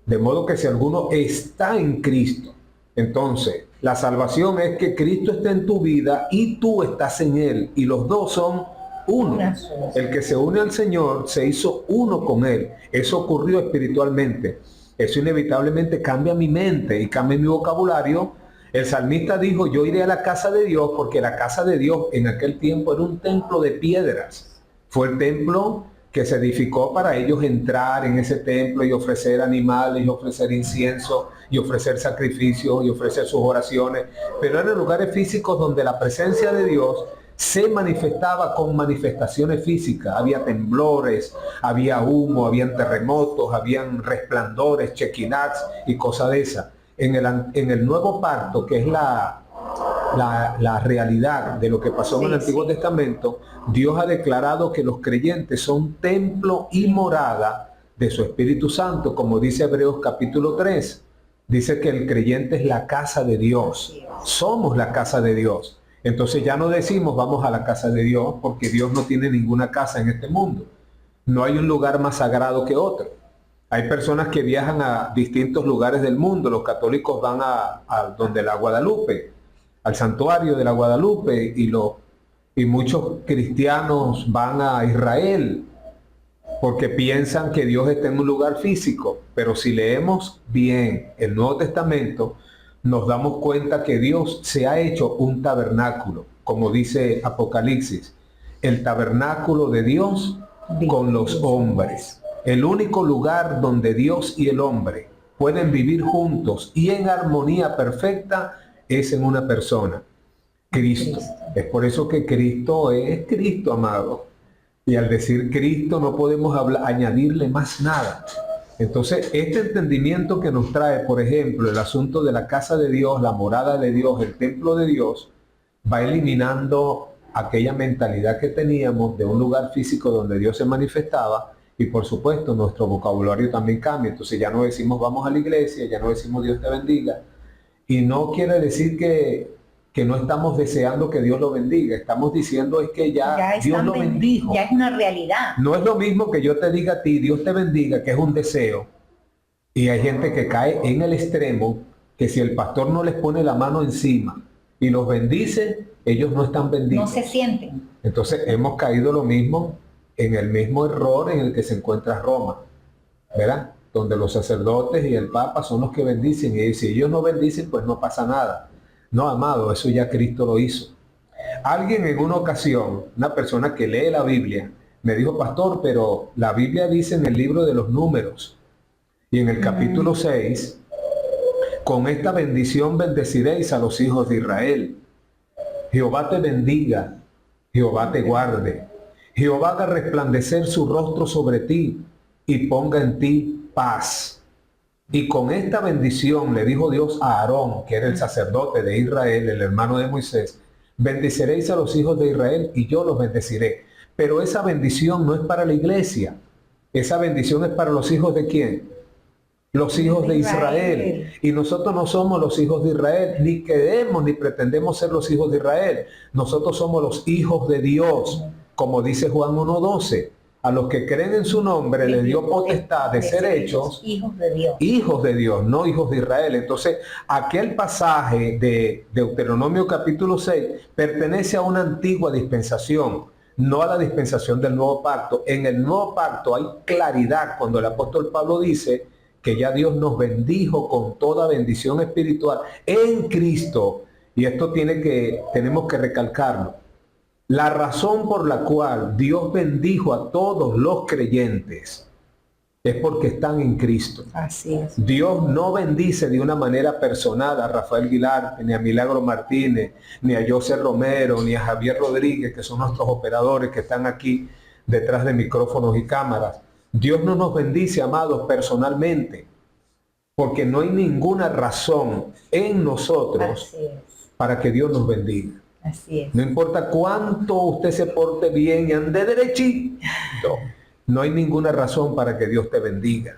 De modo que si alguno está en Cristo, entonces la salvación es que Cristo está en tu vida y tú estás en él. Y los dos son uno. El que se une al Señor se hizo uno con él. Eso ocurrió espiritualmente. Eso inevitablemente cambia mi mente y cambia mi vocabulario. El salmista dijo, yo iré a la casa de Dios, porque la casa de Dios en aquel tiempo era un templo de piedras. Fue el templo que se edificó para ellos entrar en ese templo y ofrecer animales, y ofrecer incienso, y ofrecer sacrificios, y ofrecer sus oraciones. Pero eran lugares físicos donde la presencia de Dios se manifestaba con manifestaciones físicas. Había temblores, había humo, habían terremotos, habían resplandores, chequinats y cosas de esas. En el nuevo pacto, que es la realidad de lo que pasó en el Antiguo Testamento, Dios ha declarado que los creyentes son templo y morada de su Espíritu Santo, como dice Hebreos capítulo 3. Dice que el creyente es la casa de Dios. Somos la casa de Dios. Entonces ya no decimos vamos a la casa de Dios, porque Dios no tiene ninguna casa en este mundo. No hay un lugar más sagrado que otro. Hay personas que viajan a distintos lugares del mundo. Los católicos van a donde la Guadalupe, al santuario de la Guadalupe, y muchos cristianos van a Israel porque piensan que Dios está en un lugar físico. Pero si leemos bien el Nuevo Testamento, nos damos cuenta que Dios se ha hecho un tabernáculo, como dice Apocalipsis. el tabernáculo de Dios con los hombres. El único lugar donde Dios y el hombre pueden vivir juntos y en armonía perfecta es en una persona, Cristo. Es por eso que Cristo es Cristo, amado. Y al decir Cristo no podemos añadirle más nada. Entonces, este entendimiento que nos trae, por ejemplo, el asunto de la casa de Dios, la morada de Dios, el templo de Dios, va eliminando aquella mentalidad que teníamos de un lugar físico donde Dios se manifestaba, y por supuesto nuestro vocabulario también cambia. Entonces ya no decimos vamos a la iglesia, ya no decimos Dios te bendiga, y no quiere decir que no estamos deseando que Dios lo bendiga, estamos diciendo es que ya Dios lo bendijo. Ya es una realidad. No es lo mismo que yo te diga a ti Dios te bendiga, que es un deseo, y hay gente que cae en el extremo que si el pastor no les pone la mano encima y los bendice, ellos no están benditos. No se sienten. Entonces hemos caído lo mismo en el mismo error en el que se encuentra Roma, ¿verdad? Donde los sacerdotes y el Papa son los que bendicen, y si ellos no bendicen, pues no pasa nada. No, amado, eso ya Cristo lo hizo. Alguien en una ocasión, una persona que lee la Biblia, me dijo, pastor, pero la Biblia dice en el libro de los Números, y en el capítulo 6, con esta bendición bendeciréis a los hijos de Israel. Jehová te bendiga, Jehová te guarde. Jehová haga resplandecer su rostro sobre ti y ponga en ti paz. Y con esta bendición le dijo Dios a Aarón, que era el sacerdote de Israel, el hermano de Moisés, bendeciréis a los hijos de Israel y yo los bendeciré. Pero esa bendición no es para la iglesia. Esa bendición es para los hijos de ¿quién? Los hijos de Israel. Y nosotros no somos los hijos de Israel, ni queremos ni pretendemos ser los hijos de Israel. Nosotros somos los hijos de Dios, como dice Juan 1:12. A los que creen en su nombre le dio potestad de ser hechos hijos de Dios. Hijos de Dios, no hijos de Israel. Entonces, aquel pasaje de Deuteronomio capítulo 6 pertenece a una antigua dispensación, no a la dispensación del nuevo pacto. En el nuevo pacto hay claridad cuando el apóstol Pablo dice que ya Dios nos bendijo con toda bendición espiritual en Cristo. Y esto tenemos que recalcarlo. La razón por la cual Dios bendijo a todos los creyentes es porque están en Cristo. Así es. Dios no bendice de una manera personal a Rafael Guilarte, ni a Milagro Martínez, ni a José Romero, ni a Javier Rodríguez, que son nuestros operadores que están aquí detrás de micrófonos y cámaras. Dios no nos bendice, amados, personalmente, porque no hay ninguna razón en nosotros para que Dios nos bendiga. Así es. No importa cuánto usted se porte bien y ande derechito, no hay ninguna razón para que Dios te bendiga.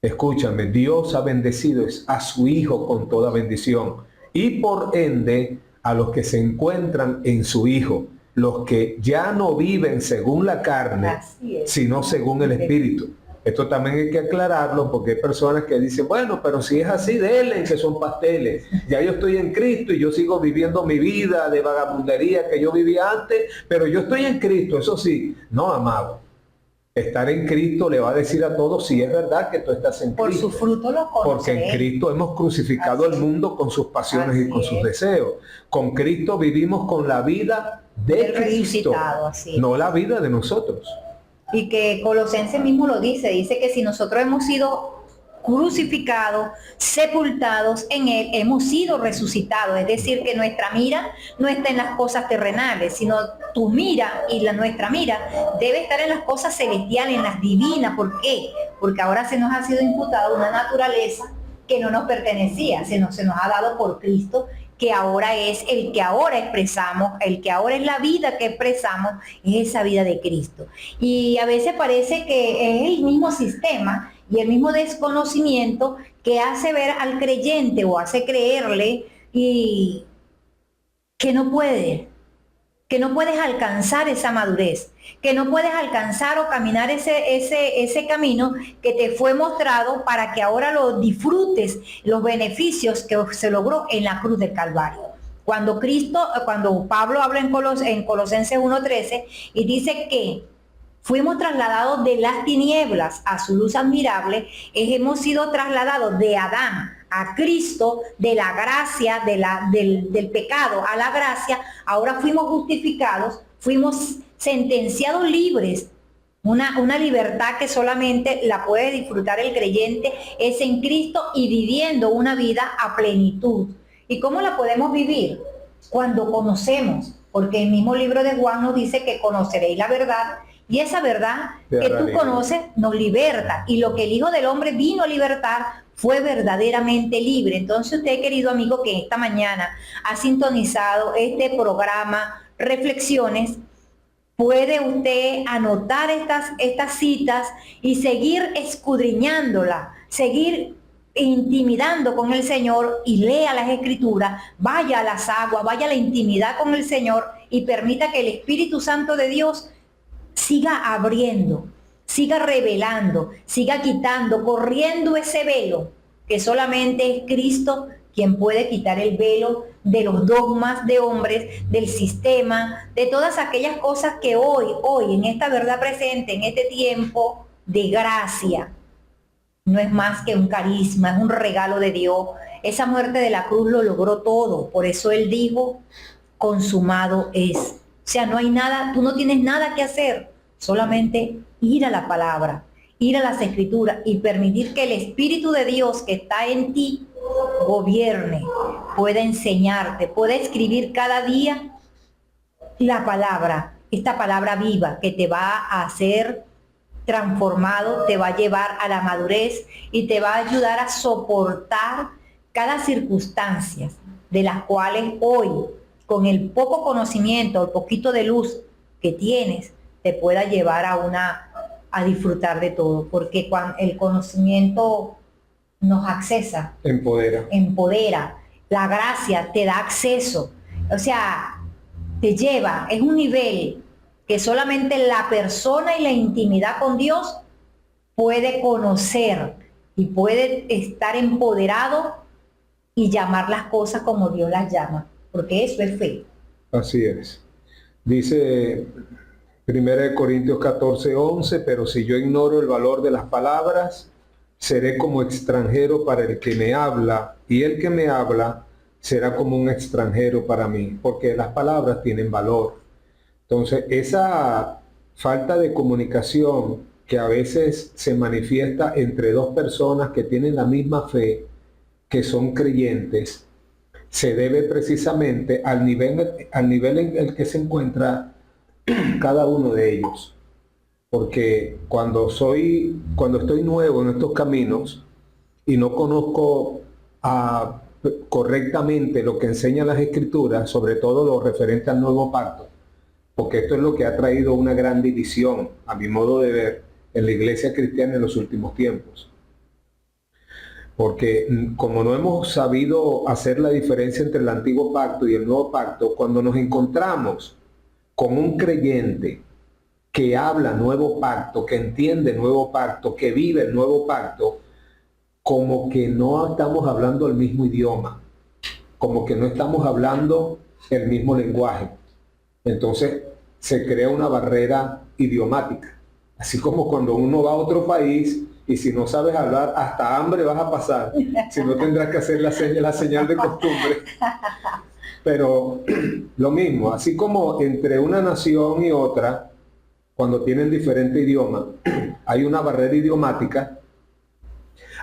Escúchame, Dios ha bendecido a su Hijo con toda bendición, y por ende a los que se encuentran en su Hijo, los que ya no viven según la carne, sino según el Espíritu. Esto también hay que aclararlo, porque hay personas que dicen, bueno, pero si es así, denle que son pasteles. Ya yo estoy en Cristo y yo sigo viviendo mi vida de vagabundería que yo vivía antes, pero yo estoy en Cristo, eso sí. No, amado. Estar en Cristo le va a decir a todos si es verdad que tú estás en Cristo. Por su fruto lo conoceré. Porque en Cristo hemos crucificado al mundo con sus pasiones y con sus deseos. Con Cristo vivimos con la vida de Cristo, no la vida de nosotros. Y que Colosenses mismo lo dice que si nosotros hemos sido crucificados, sepultados en Él, hemos sido resucitados. Es decir, que nuestra mira no está en las cosas terrenales, sino tu mira y nuestra mira debe estar en las cosas celestiales, en las divinas. ¿Por qué? Porque ahora se nos ha sido imputada una naturaleza que no nos pertenecía, se nos ha dado por Cristo, que ahora es el que ahora expresamos, el que ahora es la vida que expresamos, es esa vida de Cristo. Y a veces parece que es el mismo sistema y el mismo desconocimiento que hace ver al creyente o hace creerle y que no puedes alcanzar esa madurez, que no puedes alcanzar o caminar ese camino que te fue mostrado para que ahora lo disfrutes, los beneficios que se logró en la cruz del Calvario. Cuando Pablo habla en Colosenses 1:13 y dice que fuimos trasladados de las tinieblas a su luz admirable, hemos sido trasladados de Adán a Cristo, de la gracia, del pecado a la gracia. Ahora fuimos justificados, fuimos sentenciados libres. Una libertad que solamente la puede disfrutar el creyente es en Cristo y viviendo una vida a plenitud. ¿Y cómo la podemos vivir? Cuando conocemos, porque el mismo libro de Juan nos dice que conoceréis la verdad, y esa verdad que tú conoces nos liberta, y lo que el Hijo del Hombre vino a libertar fue verdaderamente libre. Entonces usted, querido amigo, que esta mañana ha sintonizado este programa Reflexiones, puede usted anotar estas citas y seguir escudriñándola, seguir intimidando con el Señor, y lea las Escrituras, vaya a las aguas, vaya a la intimidad con el Señor y permita que el Espíritu Santo de Dios siga abriendo, siga revelando, siga quitando, corriendo ese velo, que solamente es Cristo quien puede quitar el velo de los dogmas de hombres, del sistema, de todas aquellas cosas que hoy, en esta verdad presente, en este tiempo de gracia, no es más que un carisma, es un regalo de Dios. Esa muerte de la cruz lo logró todo, por eso Él dijo, consumado es. O sea, no hay nada, tú no tienes nada que hacer, solamente ir a la palabra, ir a las Escrituras y permitir que el Espíritu de Dios que está en ti gobierne, pueda enseñarte, pueda escribir cada día la palabra, esta palabra viva que te va a hacer transformado, te va a llevar a la madurez y te va a ayudar a soportar cada circunstancia de las cuales hoy, con el poco conocimiento, el poquito de luz que tienes, te pueda llevar a disfrutar de todo, porque cuando el conocimiento nos accesa, empodera, la gracia te da acceso, o sea, te lleva, es un nivel que solamente la persona y la intimidad con Dios puede conocer y puede estar empoderado y llamar las cosas como Dios las llama, porque eso es fe. Así es. Dice 1 Corintios 14:11, pero si yo ignoro el valor de las palabras, seré como extranjero para el que me habla, y el que me habla será como un extranjero para mí, porque las palabras tienen valor. Entonces, esa falta de comunicación que a veces se manifiesta entre dos personas que tienen la misma fe, que son creyentes, se debe precisamente al nivel en el que se encuentra cada uno de ellos. Porque cuando estoy nuevo en estos caminos y no conozco correctamente lo que enseñan las Escrituras, sobre todo lo referente al nuevo pacto, porque esto es lo que ha traído una gran división, a mi modo de ver, en la iglesia cristiana en los últimos tiempos. Porque como no hemos sabido hacer la diferencia entre el antiguo pacto y el nuevo pacto, cuando nos encontramos con un creyente que habla nuevo pacto, que entiende nuevo pacto, que vive el nuevo pacto, como que no estamos hablando el mismo idioma, como que no estamos hablando el mismo lenguaje. Entonces se crea una barrera idiomática. Así como cuando uno va a otro país y si no sabes hablar, hasta hambre vas a pasar, si no tendrás que hacer la señal de costumbre. Pero lo mismo, así como entre una nación y otra, cuando tienen diferente idioma, hay una barrera idiomática,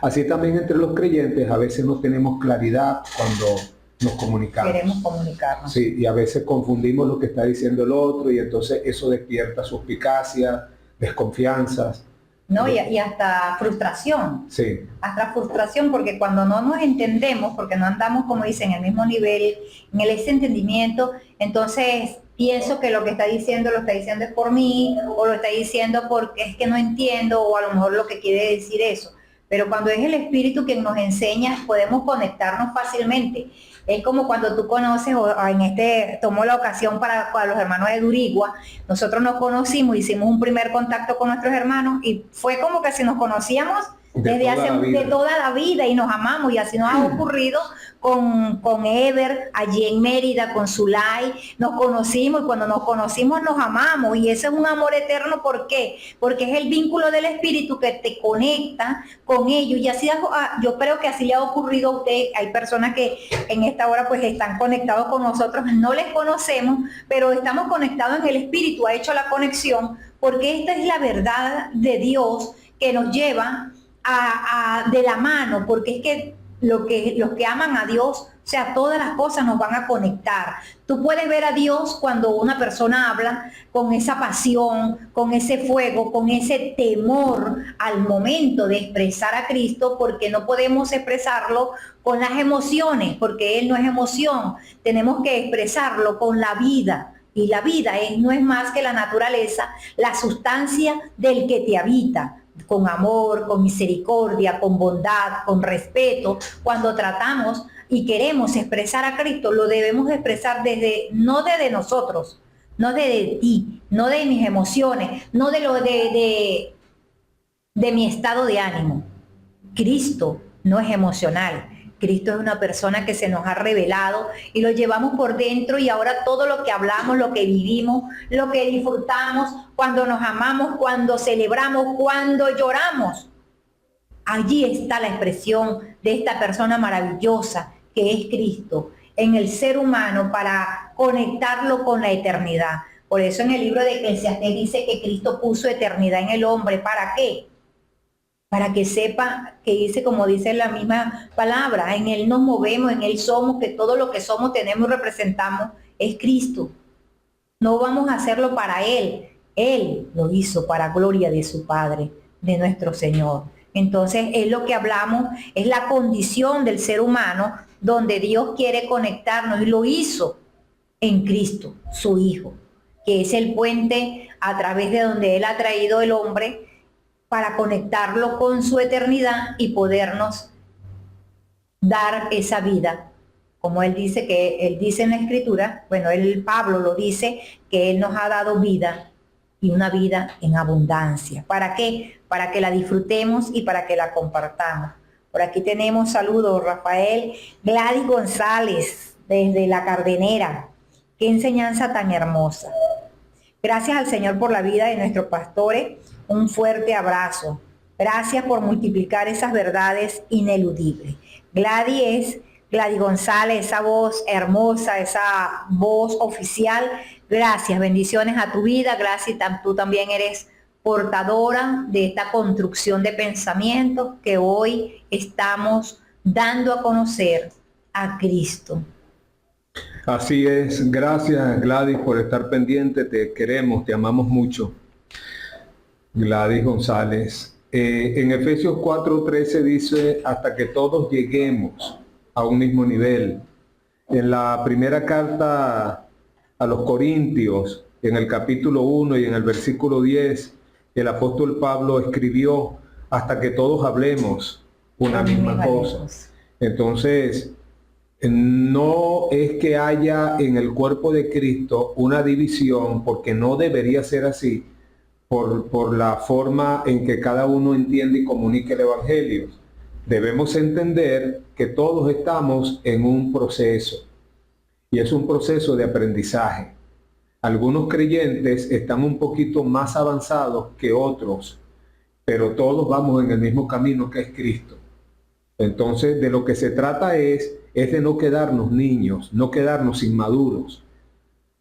así también entre los creyentes a veces no tenemos claridad cuando nos comunicamos. Queremos comunicarnos. Sí, y a veces confundimos lo que está diciendo el otro y entonces eso despierta suspicacia, desconfianzas. ¿No? Y hasta frustración. Sí. Hasta frustración, porque cuando no nos entendemos, porque no andamos, como dicen, en el mismo nivel, en ese entendimiento, entonces pienso que lo que está diciendo lo está diciendo es por mí, o lo está diciendo porque es que no entiendo, o a lo mejor lo que quiere decir eso. Pero cuando es el Espíritu quien nos enseña, podemos conectarnos fácilmente. Es como cuando tú conoces, o tomó la ocasión para los hermanos de Durigua, nosotros nos conocimos, hicimos un primer contacto con nuestros hermanos y fue como que si nos conocíamos de toda la vida, y nos amamos, y así nos ha ocurrido con Ever allí en Mérida, con Zulay. Nos conocimos, y cuando nos conocimos nos amamos, y ese es un amor eterno. ¿Por qué? Porque es el vínculo del Espíritu que te conecta con ellos, y así yo creo que así le ha ocurrido a usted. Hay personas que en esta hora pues están conectados con nosotros, no les conocemos, pero estamos conectados en el Espíritu, ha hecho la conexión, porque esta es la verdad de Dios que nos lleva de la mano, porque es que los que aman a Dios, o sea, todas las cosas nos van a conectar. Tú puedes ver a Dios cuando una persona habla con esa pasión, con ese fuego, con ese temor al momento de expresar a Cristo, porque no podemos expresarlo con las emociones, porque Él no es emoción. Tenemos que expresarlo con la vida. Y la vida no es más que la naturaleza, la sustancia del que te habita, con amor, con misericordia, con bondad, con respeto. Cuando tratamos y queremos expresar a Cristo, lo debemos expresar no desde nosotros, no desde ti, no de mis emociones, no de mi estado de ánimo. Cristo no es emocional. Cristo es una persona que se nos ha revelado y lo llevamos por dentro, y ahora todo lo que hablamos, lo que vivimos, lo que disfrutamos, cuando nos amamos, cuando celebramos, cuando lloramos, allí está la expresión de esta persona maravillosa que es Cristo en el ser humano, para conectarlo con la eternidad. Por eso en el libro de Eclesiastés dice que Cristo puso eternidad en el hombre. ¿Para qué? Para que sepa que dice, como dice la misma palabra, en Él nos movemos, en Él somos, que todo lo que somos, tenemos y representamos es Cristo. No vamos a hacerlo para Él. Él lo hizo para gloria de su Padre, de nuestro Señor. Entonces, es lo que hablamos, es la condición del ser humano donde Dios quiere conectarnos, y lo hizo en Cristo, su Hijo, que es el puente a través de donde Él ha traído el hombre para conectarlo con su eternidad y podernos dar esa vida. Como él dice en la Escritura, bueno, Pablo lo dice, que Él nos ha dado vida, y una vida en abundancia. ¿Para qué? Para que la disfrutemos y para que la compartamos. Por aquí tenemos saludos, Rafael Gladys González, desde La Cardenera. Qué enseñanza tan hermosa. Gracias al Señor por la vida de nuestros pastores. Un fuerte abrazo. Gracias por multiplicar esas verdades ineludibles. Gladys González, esa voz hermosa, esa voz oficial. Gracias, bendiciones a tu vida. Gracias, tú también eres portadora de esta construcción de pensamientos que hoy estamos dando a conocer a Cristo. Así es. Gracias, Gladys, por estar pendiente. Te queremos, te amamos mucho. Gladys González. En Efesios 4:13 dice, hasta que todos lleguemos a un mismo nivel. En la primera carta a los Corintios, en el capítulo 1 y en el versículo 10, el apóstol Pablo escribió, hasta que todos hablemos una misma cosa. Entonces, no es que haya en el cuerpo de Cristo una división, porque no debería ser así, por la forma en que cada uno entiende y comunica el Evangelio. Debemos entender que todos estamos en un proceso, y es un proceso de aprendizaje. Algunos creyentes están un poquito más avanzados que otros, pero todos vamos en el mismo camino, que es Cristo. Entonces, de lo que se trata es de no quedarnos niños, no quedarnos inmaduros,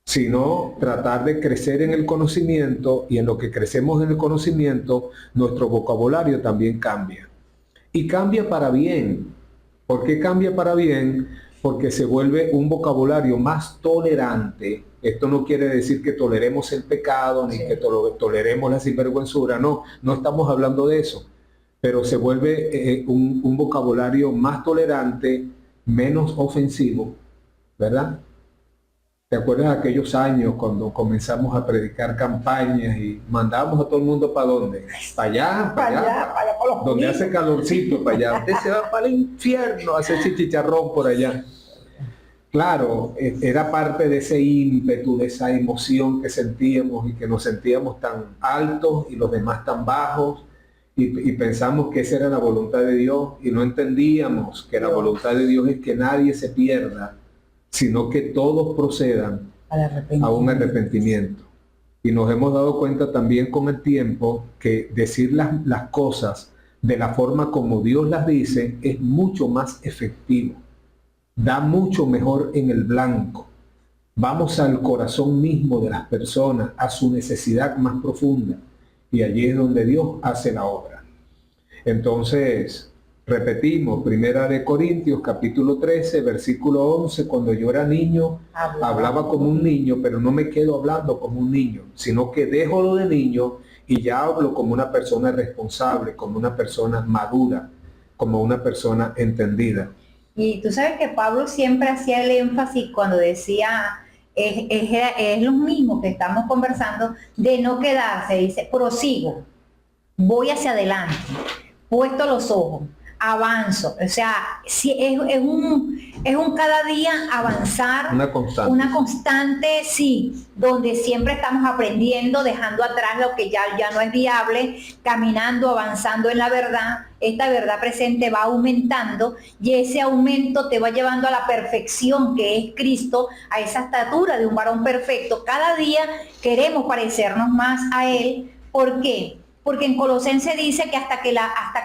sino tratar de crecer en el conocimiento, y en lo que crecemos en el conocimiento, nuestro vocabulario también cambia. Y cambia para bien. ¿Por qué cambia para bien? Porque se vuelve un vocabulario más tolerante. Esto no quiere decir que toleremos el pecado, ni que toleremos la sinvergüenzura. No estamos hablando de eso. Pero se vuelve un vocabulario más tolerante, menos ofensivo, ¿verdad? ¿Te acuerdas de aquellos años cuando comenzamos a predicar campañas y mandábamos a todo el mundo para dónde? Para allá, donde hace calorcito, para allá. Usted se va para el infierno a hacer chicharrón por allá. Claro, era parte de ese ímpetu, de esa emoción que sentíamos, y que nos sentíamos tan altos y los demás tan bajos, y pensamos que esa era la voluntad de Dios y no entendíamos que la voluntad de Dios es que nadie se pierda, sino que todos procedan a un arrepentimiento. Y nos hemos dado cuenta también con el tiempo que decir las cosas de la forma como Dios las dice es mucho más efectivo, da mucho mejor en el blanco. Vamos al corazón mismo de las personas, a su necesidad más profunda, y allí es donde Dios hace la obra. Entonces, repetimos, 1 Corintios capítulo 13, versículo 11, cuando yo era niño, hablaba como un niño, pero no me quedo hablando como un niño, sino que dejo lo de niño y ya hablo como una persona responsable, como una persona madura, como una persona entendida. Y tú sabes que Pablo siempre hacía el énfasis cuando decía, es lo mismo que estamos conversando, de no quedarse, dice, prosigo, voy hacia adelante, puesto los ojos, avanzo. O sea, si es un cada día avanzar, una constante, sí, donde siempre estamos aprendiendo, dejando atrás lo que ya no es viable, caminando, avanzando en la verdad. Esta verdad presente va aumentando y ese aumento te va llevando a la perfección que es Cristo, a esa estatura de un varón perfecto. Cada día queremos parecernos más a Él. ¿Por qué? Porque en Colosenses dice que hasta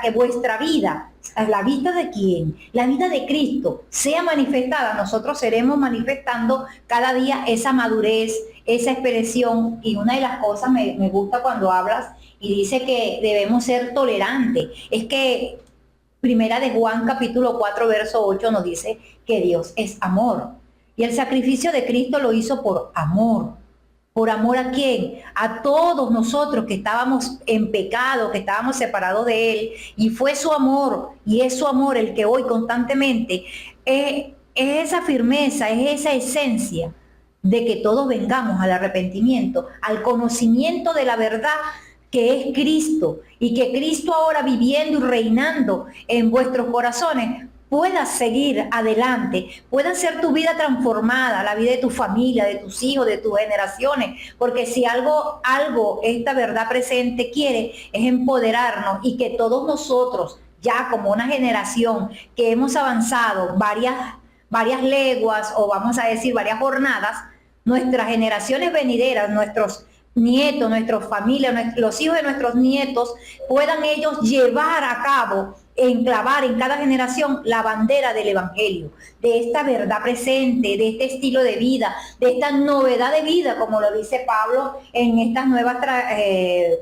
que vuestra vida, ¿la vida de quién? La vida de Cristo sea manifestada, nosotros seremos manifestando cada día esa madurez, esa expresión. Y una de las cosas me gusta cuando hablas y dice que debemos ser tolerantes. Es que Primera de Juan capítulo 4 verso 8 nos dice que Dios es amor. Y el sacrificio de Cristo lo hizo por amor. ¿Por amor a quién? A todos nosotros que estábamos en pecado, que estábamos separados de Él. Y fue su amor, y es su amor el que hoy constantemente es esa firmeza, es esa esencia de que todos vengamos al arrepentimiento, al conocimiento de la verdad que es Cristo, y que Cristo ahora viviendo y reinando en vuestros corazones puedas seguir adelante, pueda ser tu vida transformada, la vida de tu familia, de tus hijos, de tus generaciones, porque si algo esta verdad presente quiere es empoderarnos, y que todos nosotros, ya como una generación que hemos avanzado varias leguas, o vamos a decir varias jornadas, nuestras generaciones venideras, nuestros nietos, nuestras familias, los hijos de nuestros nietos, puedan ellos llevar a cabo, enclavar en cada generación la bandera del Evangelio, de esta verdad presente, de este estilo de vida, de esta novedad de vida, como lo dice Pablo en estas nuevas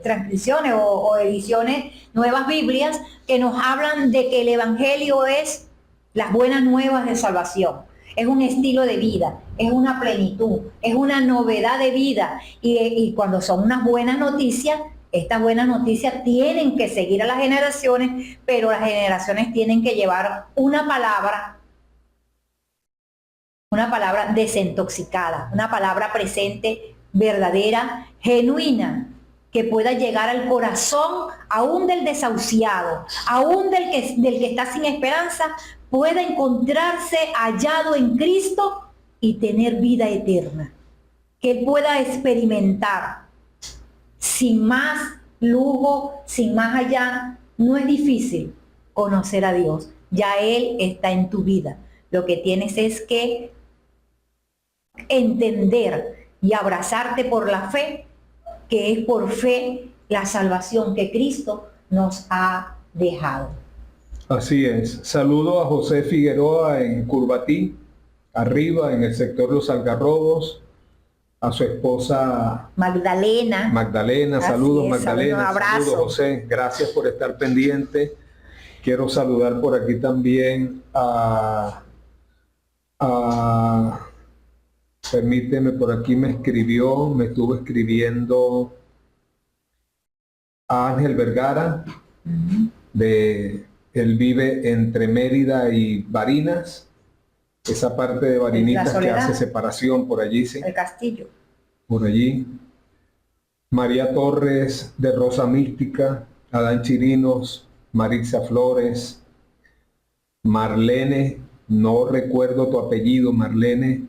transcripciones o ediciones, nuevas Biblias, que nos hablan de que el Evangelio es las buenas nuevas de salvación. Es un estilo de vida, es una plenitud, es una novedad de vida. Y cuando son unas buenas noticias, estas buenas noticias tienen que seguir a las generaciones, pero las generaciones tienen que llevar una palabra desintoxicada, una palabra presente, verdadera, genuina, que pueda llegar al corazón aún del desahuciado, aún del que está sin esperanza, pueda encontrarse hallado en Cristo y tener vida eterna. Que él pueda experimentar sin más lujo, sin más allá. No es difícil conocer a Dios. Ya Él está en tu vida. Lo que tienes es que entender y abrazarte por la fe, que es por fe la salvación que Cristo nos ha dejado. Así es. Saludo a José Figueroa en Curvatí, arriba en el sector Los Algarrobos, a su esposa Magdalena. Saludos Magdalena, un abrazo. Saludos José, gracias por estar pendiente. Quiero saludar por aquí también permíteme, por aquí me estuvo escribiendo a Ángel Vergara, él vive entre Mérida y Barinas, esa parte de Barinitas que hace separación por allí, sí. El Castillo. Por allí. María Torres de Rosa Mística, Adán Chirinos, Maritza Flores, Marlene, no recuerdo tu apellido, Marlene.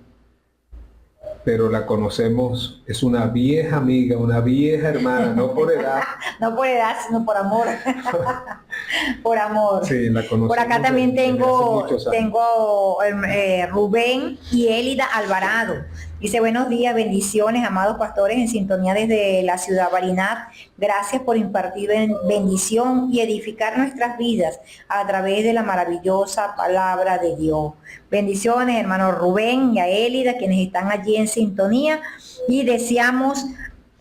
pero la conocemos, es una vieja amiga, una vieja hermana, no por edad. No por edad, sino por amor. Por amor. Sí, la conocemos. Por acá también tengo Rubén y Élida Alvarado. Dice, buenos días, bendiciones, amados pastores en sintonía desde la ciudad Barinat. Gracias por impartir bendición y edificar nuestras vidas a través de la maravillosa palabra de Dios. Bendiciones, hermano Rubén y a Élida, quienes están allí en sintonía, y deseamos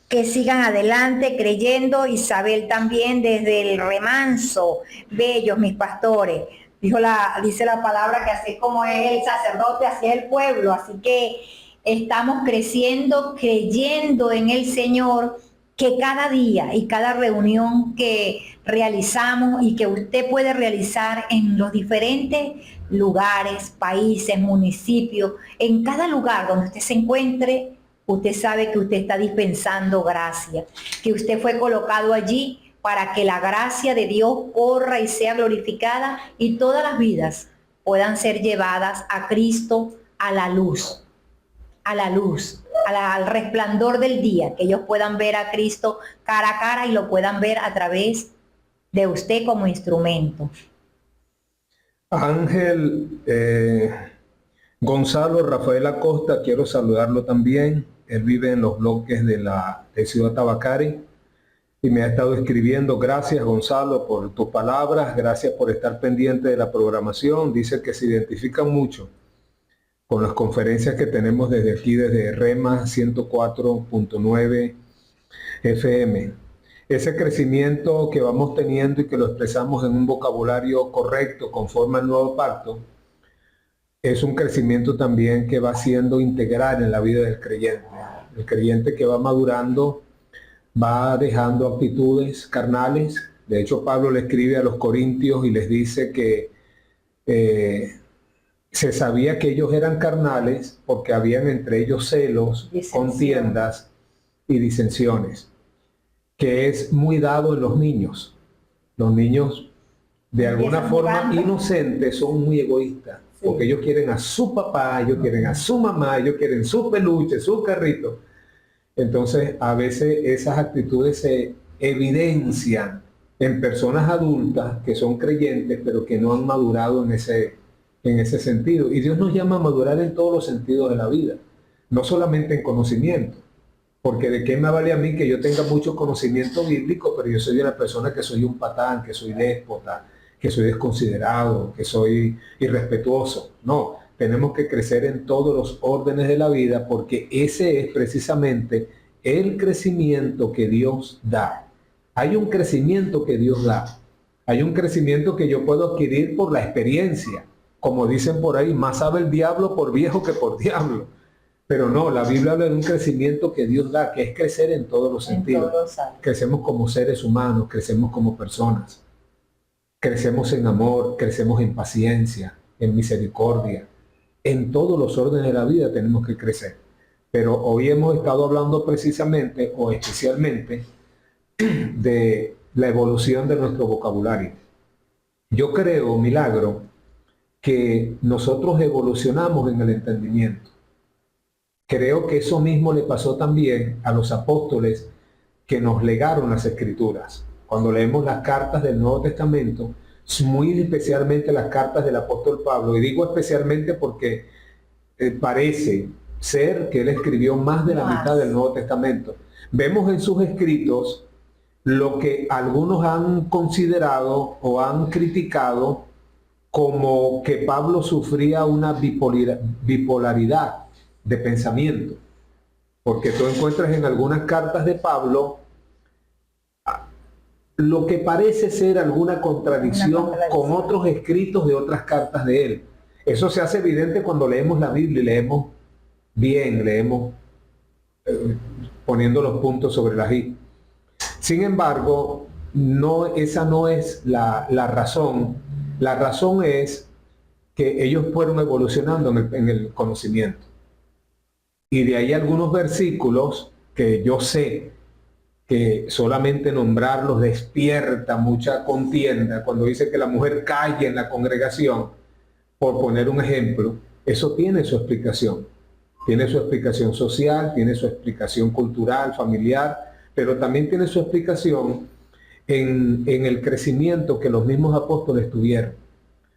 que sigan adelante creyendo. Isabel también desde el Remanso, bellos mis pastores. Dice la palabra que así como es el sacerdote, así es el pueblo, así que estamos creciendo, creyendo en el Señor, que cada día y cada reunión que realizamos y que usted puede realizar en los diferentes lugares, países, municipios, en cada lugar donde usted se encuentre, usted sabe que usted está dispensando gracia, que usted fue colocado allí para que la gracia de Dios corra y sea glorificada y todas las vidas puedan ser llevadas a Cristo, a la luz, al resplandor del día, que ellos puedan ver a Cristo cara a cara y lo puedan ver a través de usted como instrumento. Ángel Gonzalo Rafael Acosta, quiero saludarlo también. Él vive en los bloques de Ciudad Tabacari y me ha estado escribiendo. Gracias, Gonzalo, por tus palabras, gracias por estar pendiente de la programación. Dice que se identifica mucho con las conferencias que tenemos desde aquí, desde Rema 104.9 FM. Ese crecimiento que vamos teniendo y que lo expresamos en un vocabulario correcto conforme al nuevo pacto, es un crecimiento también que va siendo integral en la vida del creyente. El creyente que va madurando va dejando actitudes carnales. De hecho, Pablo le escribe a los corintios y les dice que se sabía que ellos eran carnales porque habían entre ellos celos, contiendas y disensiones, que es muy dado en los niños. Los niños, de alguna forma inocentes, son muy egoístas, porque ellos quieren a su papá, ellos quieren a su mamá, ellos quieren su peluche, su carrito. Entonces, a veces esas actitudes se evidencian en personas adultas que son creyentes, pero que no han madurado en ese sentido. Y Dios nos llama a madurar en todos los sentidos de la vida, no solamente en conocimiento, porque de qué me vale a mí que yo tenga mucho conocimiento bíblico, pero yo soy una persona que soy un patán, que soy déspota, que soy desconsiderado, que soy irrespetuoso. No, tenemos que crecer en todos los órdenes de la vida, porque ese es precisamente el crecimiento que Dios da. Hay un crecimiento que Dios da. Hay un crecimiento que yo puedo adquirir por la experiencia. Como dicen por ahí, más sabe el diablo por viejo que por diablo. Pero no, la Biblia habla de un crecimiento que Dios da, que es crecer en todos los sentidos. Crecemos como seres humanos, crecemos como personas. Crecemos en amor, crecemos en paciencia, en misericordia. En todos los órdenes de la vida tenemos que crecer. Pero hoy hemos estado hablando precisamente o especialmente de la evolución de nuestro vocabulario. Yo creo, Milagro, que nosotros evolucionamos en el entendimiento. Creo que eso mismo le pasó también a los apóstoles que nos legaron las Escrituras. Cuando leemos las cartas del Nuevo Testamento, muy especialmente las cartas del apóstol Pablo, y digo especialmente porque parece ser que él escribió más de la mitad del Nuevo Testamento. Vemos en sus escritos lo que algunos han considerado o han criticado como que Pablo sufría una bipolaridad de pensamiento, porque tú encuentras en algunas cartas de Pablo lo que parece ser alguna contradicción con otros escritos de otras cartas de él. Eso se hace evidente cuando leemos la Biblia y leemos bien, leemos poniendo los puntos sobre las i. Sin embargo, esa no es la razón. La razón es que ellos fueron evolucionando en el conocimiento. Y de ahí algunos versículos que yo sé que solamente nombrarlos despierta mucha contienda. Cuando dice que la mujer calla en la congregación, por poner un ejemplo, eso tiene su explicación. Tiene su explicación social, tiene su explicación cultural, familiar, pero también tiene su explicación en el crecimiento que los mismos apóstoles tuvieron.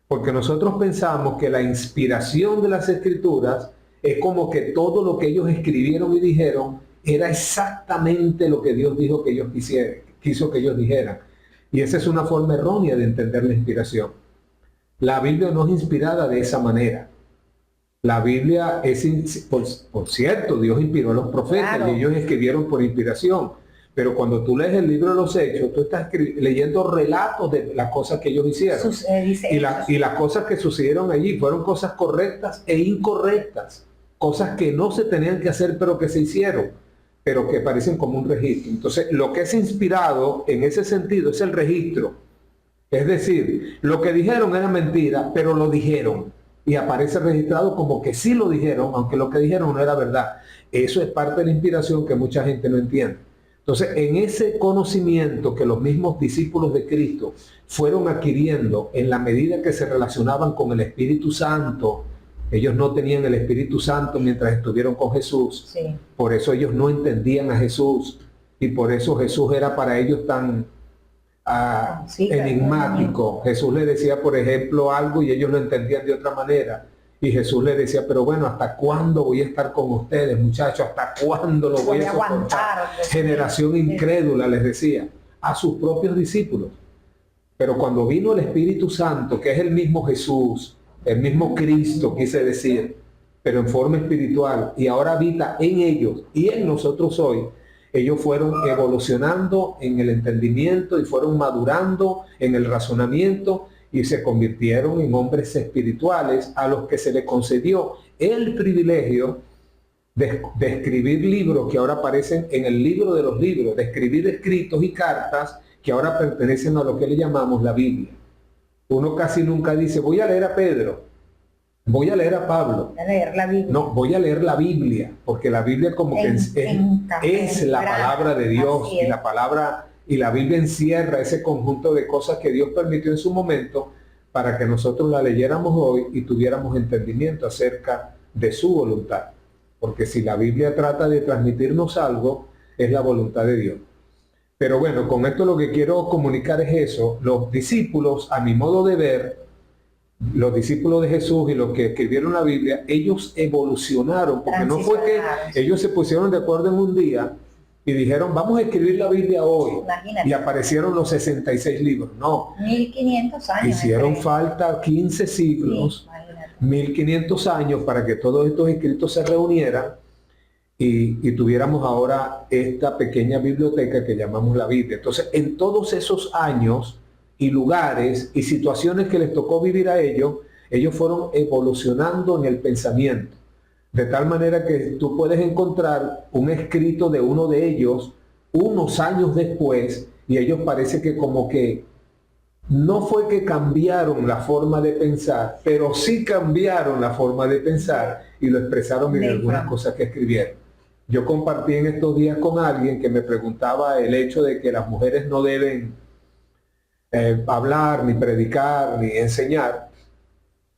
Porque nosotros pensamos que la inspiración de las Escrituras es como que todo lo que ellos escribieron y dijeron era exactamente lo que Dios dijo que ellos quiso que ellos dijeran. Y esa es una forma errónea de entender la inspiración. La Biblia no es inspirada de esa manera. La Biblia es, por cierto, Dios inspiró a los profetas, claro, y ellos escribieron por inspiración. Pero cuando tú lees el libro de los Hechos, tú estás leyendo relatos de las cosas que ellos hicieron. Y las cosas que sucedieron allí fueron cosas correctas e incorrectas. Cosas que no se tenían que hacer, pero que se hicieron, pero que parecen como un registro. Entonces, lo que es inspirado en ese sentido es el registro. Es decir, lo que dijeron era mentira, pero lo dijeron. Y aparece registrado como que sí lo dijeron, aunque lo que dijeron no era verdad. Eso es parte de la inspiración que mucha gente no entiende. Entonces, en ese conocimiento que los mismos discípulos de Cristo fueron adquiriendo en la medida que se relacionaban con el Espíritu Santo, ellos no tenían el Espíritu Santo mientras estuvieron con Jesús. Sí. Por eso ellos no entendían a Jesús. Y por eso Jesús era para ellos tan enigmático. Jesús les decía, por ejemplo, algo y ellos lo entendían de otra manera. Y Jesús les decía, pero bueno, ¿hasta cuándo voy a estar con ustedes, muchachos? ¿Hasta cuándo lo voy a soportar? Generación incrédula, les decía a sus propios discípulos. Pero cuando vino el Espíritu Santo, que es el mismo Jesús, el mismo Cristo, quise decir, pero en forma espiritual, y ahora habita en ellos y en nosotros hoy, ellos fueron evolucionando en el entendimiento y fueron madurando en el razonamiento y se convirtieron en hombres espirituales a los que se les concedió el privilegio de escribir libros que ahora aparecen en el libro de los libros, de escribir escritos y cartas que ahora pertenecen a lo que le llamamos la Biblia. Uno casi nunca dice, voy a leer a Pedro, voy a leer a Pablo. Voy a leer la Biblia. No, voy a leer la Biblia, porque la Biblia como que es la palabra de Dios y la Biblia encierra ese conjunto de cosas que Dios permitió en su momento para que nosotros la leyéramos hoy y tuviéramos entendimiento acerca de su voluntad. Porque si la Biblia trata de transmitirnos algo, es la voluntad de Dios. Pero bueno, con esto lo que quiero comunicar es eso. Los discípulos, a mi modo de ver, los discípulos de Jesús y los que escribieron la Biblia, ellos evolucionaron, porque no fue que ellos se pusieron de acuerdo en un día y dijeron, vamos a escribir la Biblia hoy. Imagínate. Y aparecieron los 66 libros. No. 1500 años. Hicieron falta 15 siglos, sí, 1500 años para que todos estos escritos se reunieran y tuviéramos ahora esta pequeña biblioteca que llamamos la Biblia. Entonces, en todos esos años y lugares y situaciones que les tocó vivir a ellos, ellos fueron evolucionando en el pensamiento. De tal manera que tú puedes encontrar un escrito de uno de ellos unos años después y ellos parece que como que no fue que cambiaron la forma de pensar, pero sí cambiaron la forma de pensar y lo expresaron en algunas cosas que escribieron. Yo compartí en estos días con alguien que me preguntaba el hecho de que las mujeres no deben hablar, ni predicar, ni enseñar.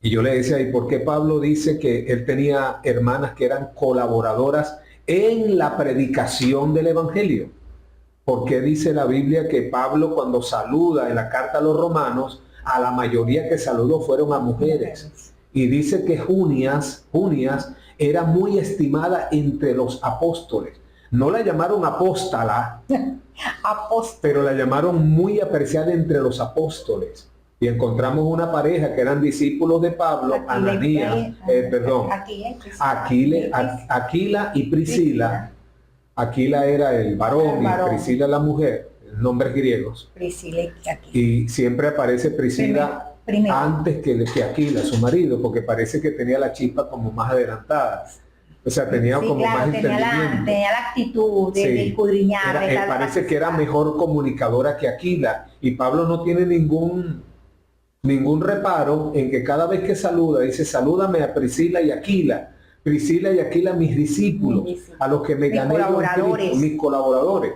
Y yo le decía, ¿y por qué Pablo dice que él tenía hermanas que eran colaboradoras en la predicación del Evangelio? ¿Por qué dice la Biblia que Pablo cuando saluda en la carta a los romanos, a la mayoría que saludó fueron a mujeres? Y dice que Junias era muy estimada entre los apóstoles. No la llamaron apóstala, pero la llamaron muy apreciada entre los apóstoles. Y encontramos una pareja que eran discípulos de Pablo, Aquila y Priscila. Aquila era el varón y Priscila la mujer, nombres griegos. Priscila y Aquila. Y siempre aparece Priscila antes que Aquila, su marido, porque parece que tenía la chispa como más adelantada. O sea, tenía como más entendimiento. Tenía la actitud de escudriñar. Parece que era mejor comunicadora que Aquila. Y Pablo no tiene ningún reparo en que cada vez que saluda, dice, salúdame a Priscila y Aquila. Priscila y Aquila, mis discípulos, a los que me gané mis colaboradores.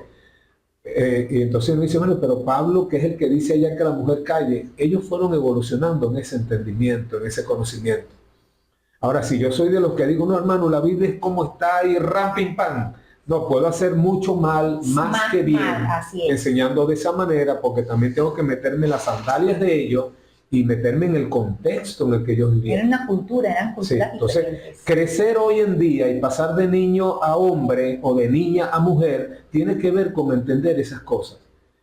Y entonces uno dice, bueno, pero Pablo, que es el que dice allá que la mujer calle, ellos fueron evolucionando en ese entendimiento, en ese conocimiento. Ahora, si yo soy de los que digo, no hermano, la Biblia es como está y pim pam, no, puedo hacer mucho mal, más que bien, enseñando de esa manera, porque también tengo que meterme en las sandalias de ellos y meterme en el contexto en el que ellos viven. Era una cultura, eran culturas entonces, diferentes. Crecer hoy en día y pasar de niño a hombre o de niña a mujer tiene que ver con entender esas cosas.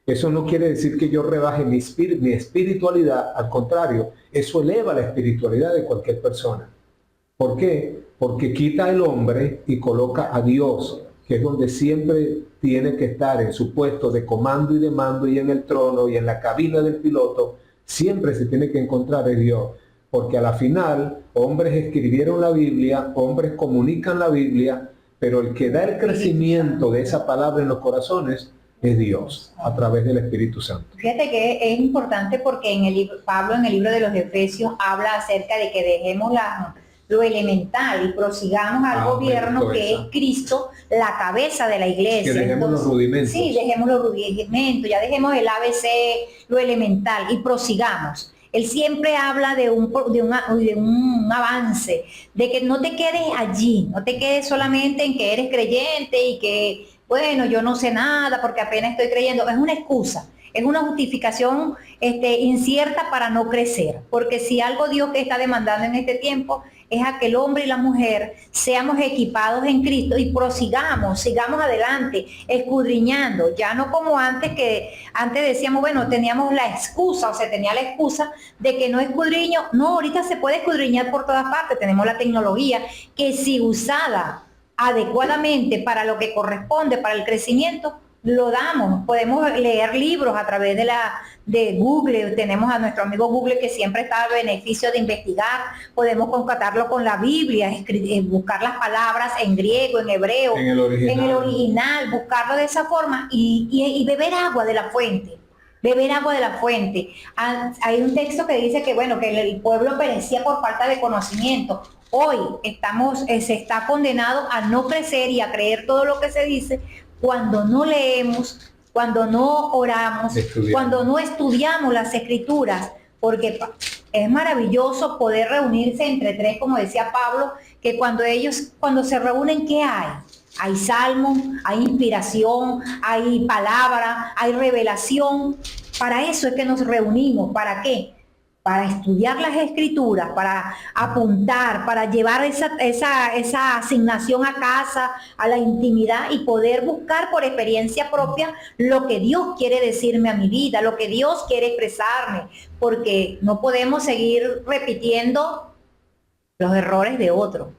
Eso no quiere decir que yo rebaje mi espiritualidad, al contrario, eso eleva la espiritualidad de cualquier persona. ¿Por qué? Porque quita el hombre y coloca a Dios, que es donde siempre tiene que estar en su puesto de comando y de mando y en el trono y en la cabina del piloto. Siempre se tiene que encontrar en Dios, porque a la final hombres escribieron la Biblia, hombres comunican la Biblia, pero el que da el crecimiento de esa palabra en los corazones es Dios, a través del Espíritu Santo. Fíjate que es importante porque en el libro, Pablo en el libro de los Efesios habla acerca de que dejemos lo elemental y prosigamos al gobierno que es Cristo, la cabeza de la iglesia. Que dejemos los rudimentos. Sí, dejemos los rudimentos, ya dejemos el ABC, lo elemental y prosigamos. Él siempre habla de un avance, de que no te quedes allí, no te quedes solamente en que eres creyente y que, bueno, yo no sé nada porque apenas estoy creyendo. Es una excusa. Es una justificación incierta para no crecer, porque si algo Dios que está demandando en este tiempo es a que el hombre y la mujer seamos equipados en Cristo y sigamos adelante, escudriñando, ya no como antes, que antes decíamos, bueno, teníamos la excusa, o se tenía la excusa de que no escudriño. No, ahorita se puede escudriñar por todas partes, tenemos la tecnología que si usada adecuadamente para lo que corresponde, para el crecimiento, lo damos. Podemos leer libros a través de Google, tenemos a nuestro amigo Google que siempre está al beneficio de investigar, podemos concatarlo con la Biblia, buscar las palabras en griego, en hebreo, en el original, buscarlo de esa forma y beber agua de la fuente. Beber agua de la fuente. Hay un texto que dice que, bueno, que el pueblo perecía por falta de conocimiento. Hoy se está condenado a no crecer y a creer todo lo que se dice cuando no leemos, cuando no oramos, cuando no estudiamos las escrituras, porque es maravilloso poder reunirse entre tres, como decía Pablo, que cuando se reúnen, ¿qué hay? Hay salmo, hay inspiración, hay palabra, hay revelación. Para eso es que nos reunimos. ¿Para qué? Para estudiar las escrituras, para apuntar, para llevar esa asignación a casa, a la intimidad y poder buscar por experiencia propia lo que Dios quiere decirme a mi vida, lo que Dios quiere expresarme, porque no podemos seguir repitiendo los errores de otro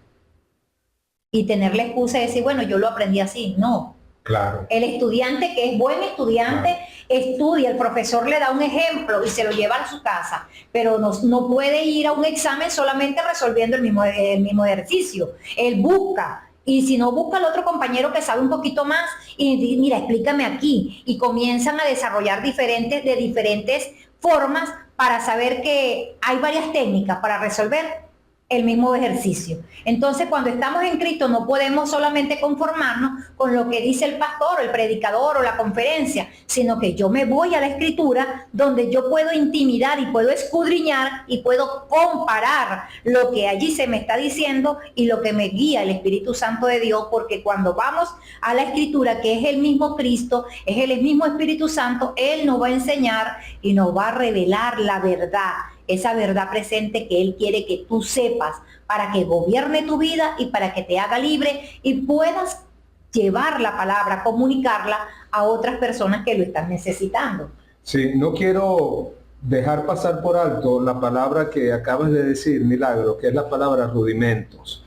y tener la excusa de decir, bueno, yo lo aprendí así. No. Claro. El estudiante que es buen estudiante, claro, estudia, el profesor le da un ejemplo y se lo lleva a su casa, pero no puede ir a un examen solamente resolviendo el mismo ejercicio. Él busca, y si no, busca al otro compañero que sabe un poquito más y mira, explícame aquí, y comienzan a desarrollar de diferentes formas para saber que hay varias técnicas para resolver el mismo ejercicio. Entonces, cuando estamos en Cristo, no podemos solamente conformarnos con lo que dice el pastor, el predicador o la conferencia, sino que yo me voy a la Escritura, donde yo puedo intimidar y puedo escudriñar y puedo comparar lo que allí se me está diciendo y lo que me guía el Espíritu Santo de Dios, porque cuando vamos a la Escritura, que es el mismo Cristo, es el mismo Espíritu Santo, Él nos va a enseñar y nos va a revelar la verdad, esa verdad presente que Él quiere que tú sepas para que gobierne tu vida y para que te haga libre y puedas llevar la palabra, comunicarla a otras personas que lo están necesitando. Sí, no quiero dejar pasar por alto la palabra que acabas de decir, Milagro, que es la palabra rudimentos,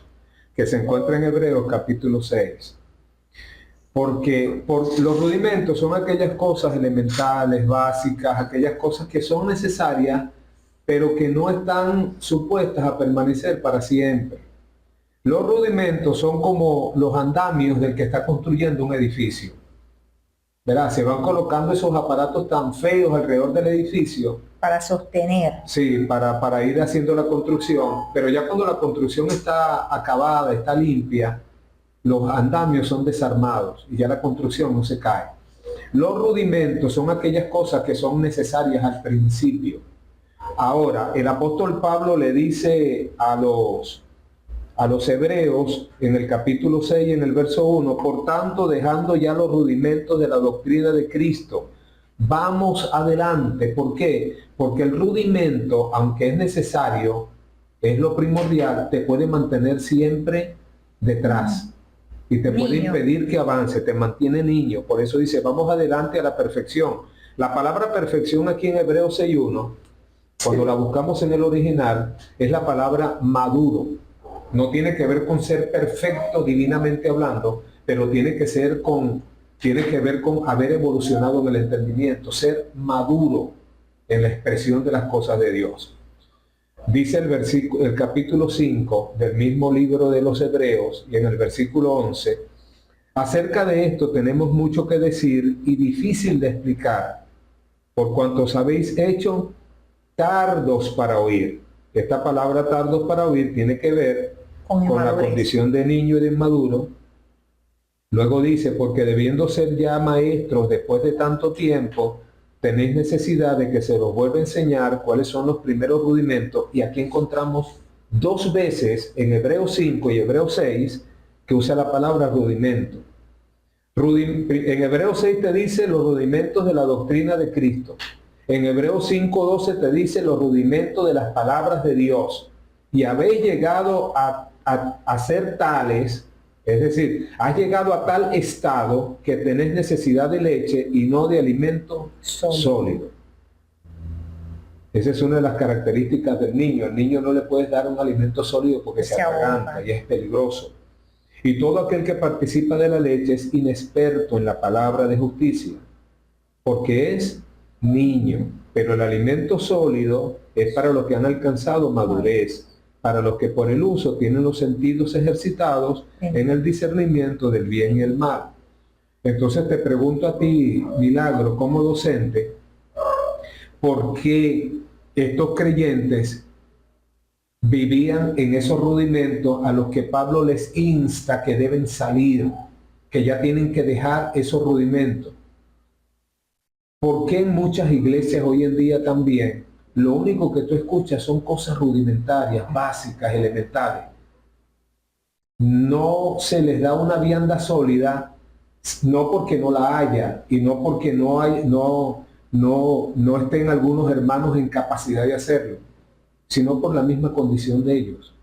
que se encuentra en Hebreos capítulo 6. Porque los rudimentos son aquellas cosas elementales, básicas, aquellas cosas que son necesarias pero que no están supuestas a permanecer para siempre. Los rudimentos son como los andamios del que está construyendo un edificio. ¿Verdad? Se van colocando esos aparatos tan feos alrededor del edificio. Para sostener. Sí, para ir haciendo la construcción. Pero ya cuando la construcción está acabada, está limpia, los andamios son desarmados y ya la construcción no se cae. Los rudimentos son aquellas cosas que son necesarias al principio. Ahora, el apóstol Pablo le dice a los a los hebreos en el capítulo 6, en el verso 1, por tanto, dejando ya los rudimentos de la doctrina de Cristo, vamos adelante. ¿Por qué? Porque el rudimento, aunque es necesario, es lo primordial, te puede mantener siempre detrás y te puede impedir que avance, te mantiene niño. Por eso dice, vamos adelante a la perfección. La palabra perfección aquí en Hebreos 6.1, cuando la buscamos en el original, es la palabra maduro. No tiene que ver con ser perfecto divinamente hablando, pero tiene que ver con haber evolucionado en el entendimiento, ser maduro en la expresión de las cosas de Dios. Dice el capítulo 5 del mismo libro de los Hebreos, y en el versículo 11, acerca de esto tenemos mucho que decir y difícil de explicar, por cuanto os habéis hecho tardos para oír. Esta palabra tardos para oír tiene que ver con la condición de niño y de inmaduro. Luego dice, porque debiendo ser ya maestros después de tanto tiempo, tenéis necesidad de que se los vuelva a enseñar cuáles son los primeros rudimentos. Y aquí encontramos dos veces en Hebreos 5 y Hebreos 6 que usa la palabra rudimento. En Hebreos 6 te dice los rudimentos de la doctrina de Cristo. En Hebreos 5:12 te dice los rudimentos de las palabras de Dios. Y habéis llegado a ser tales, es decir, has llegado a tal estado que tenés necesidad de leche y no de alimento sólido. Esa es una de las características del niño. Al niño no le puedes dar un alimento sólido porque se atraganta y es peligroso. Y todo aquel que participa de la leche es inexperto en la palabra de justicia, porque es niño. Pero el alimento sólido es para los que han alcanzado madurez, para los que por el uso tienen los sentidos ejercitados en el discernimiento del bien y el mal. Entonces te pregunto a ti, Milagro, como docente, ¿por qué estos creyentes vivían en esos rudimentos a los que Pablo les insta que deben salir, que ya tienen que dejar esos rudimentos? ¿Por qué en muchas iglesias hoy en día también lo único que tú escuchas son cosas rudimentarias, básicas, elementales? No se les da una vianda sólida, no porque no la haya y no porque no estén algunos hermanos en capacidad de hacerlo, sino por la misma condición de ellos.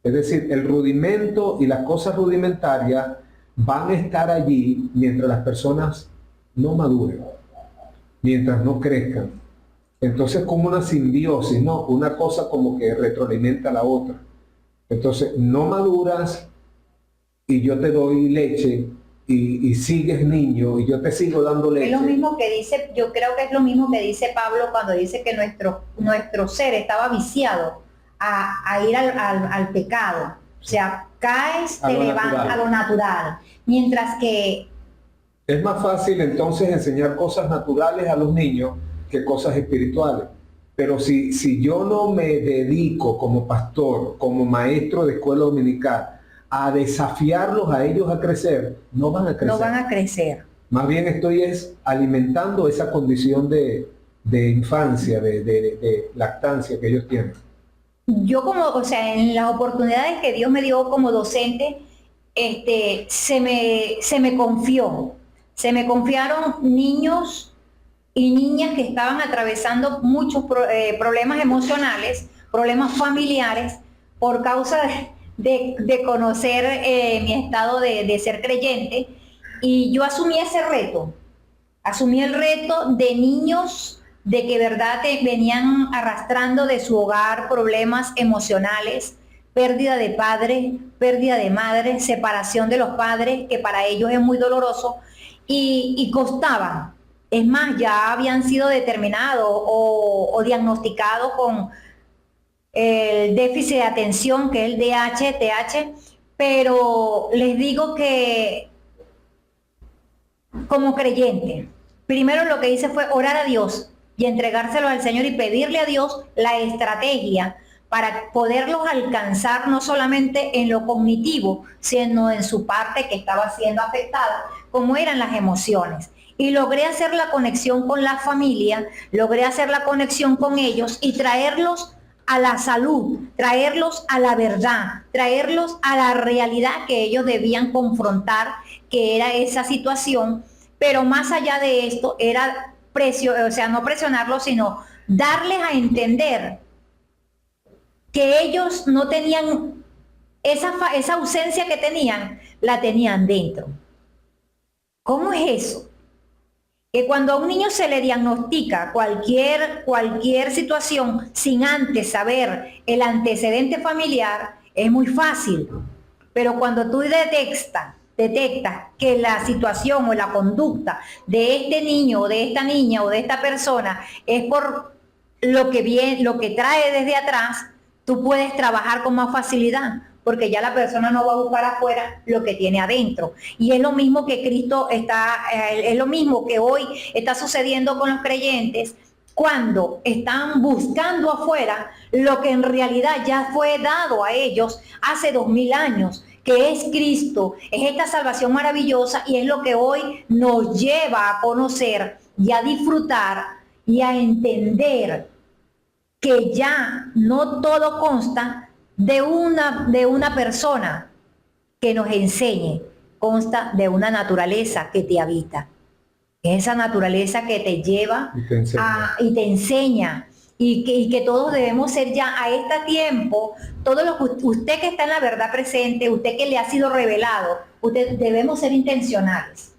Es decir, el rudimento y las cosas rudimentarias van a estar allí mientras las personas no maduren, mientras no crezcan. Entonces, como una simbiosis, ¿no? Una cosa como que retroalimenta a la otra. Entonces, no maduras y yo te doy leche y sigues niño y yo te sigo dando leche. Es lo mismo que dice, yo creo que es lo mismo que dice Pablo cuando dice que nuestro ser estaba viciado a ir al pecado. O sea, caes, te levantas a lo natural. Mientras que... Es más fácil entonces enseñar cosas naturales a los niños que cosas espirituales. Pero si yo no me dedico como pastor, como maestro de escuela dominical, a desafiarlos a ellos a crecer, no van a crecer. No van a crecer. Más bien estoy alimentando esa condición de infancia, de lactancia que ellos tienen. Yo en las oportunidades que Dios me dio como docente, se me confió. Se me confiaron niños y niñas que estaban atravesando muchos problemas emocionales, problemas familiares, por causa de conocer mi estado de ser creyente. Y yo asumí ese reto. Asumí el reto de niños de que verdad venían arrastrando de su hogar problemas emocionales, pérdida de padre, pérdida de madre, separación de los padres, que para ellos es muy doloroso. Y costaban. Es más, ya habían sido determinados o diagnosticados con el déficit de atención, que es el TH, pero les digo que como creyente, primero lo que hice fue orar a Dios y entregárselo al Señor y pedirle a Dios la estrategia para poderlos alcanzar no solamente en lo cognitivo, sino en su parte que estaba siendo afectada, como eran las emociones. Y logré hacer la conexión con la familia, logré hacer la conexión con ellos y traerlos a la salud, traerlos a la verdad, traerlos a la realidad que ellos debían confrontar, que era esa situación. Pero más allá de esto, era no presionarlos, sino darles a entender que ellos no tenían esa ausencia que tenían, la tenían dentro. ¿Cómo es eso? Que cuando a un niño se le diagnostica cualquier situación sin antes saber el antecedente familiar, es muy fácil. Pero cuando tú detectas que la situación o la conducta de este niño o de esta niña o de esta persona es por lo que trae desde atrás, tú puedes trabajar con más facilidad, porque ya la persona no va a buscar afuera lo que tiene adentro. Y es lo mismo que es lo mismo que hoy está sucediendo con los creyentes, cuando están buscando afuera lo que en realidad ya fue dado a ellos hace 2000 años, que es Cristo, es esta salvación maravillosa, y es lo que hoy nos lleva a conocer y a disfrutar y a entender que ya no todo consta de una persona que nos enseñe, consta de una naturaleza que te habita. Esa naturaleza que te lleva y te enseña. Y que todos debemos ser ya a este tiempo, usted que está en la verdad presente, usted que le ha sido revelado, debemos ser intencionales.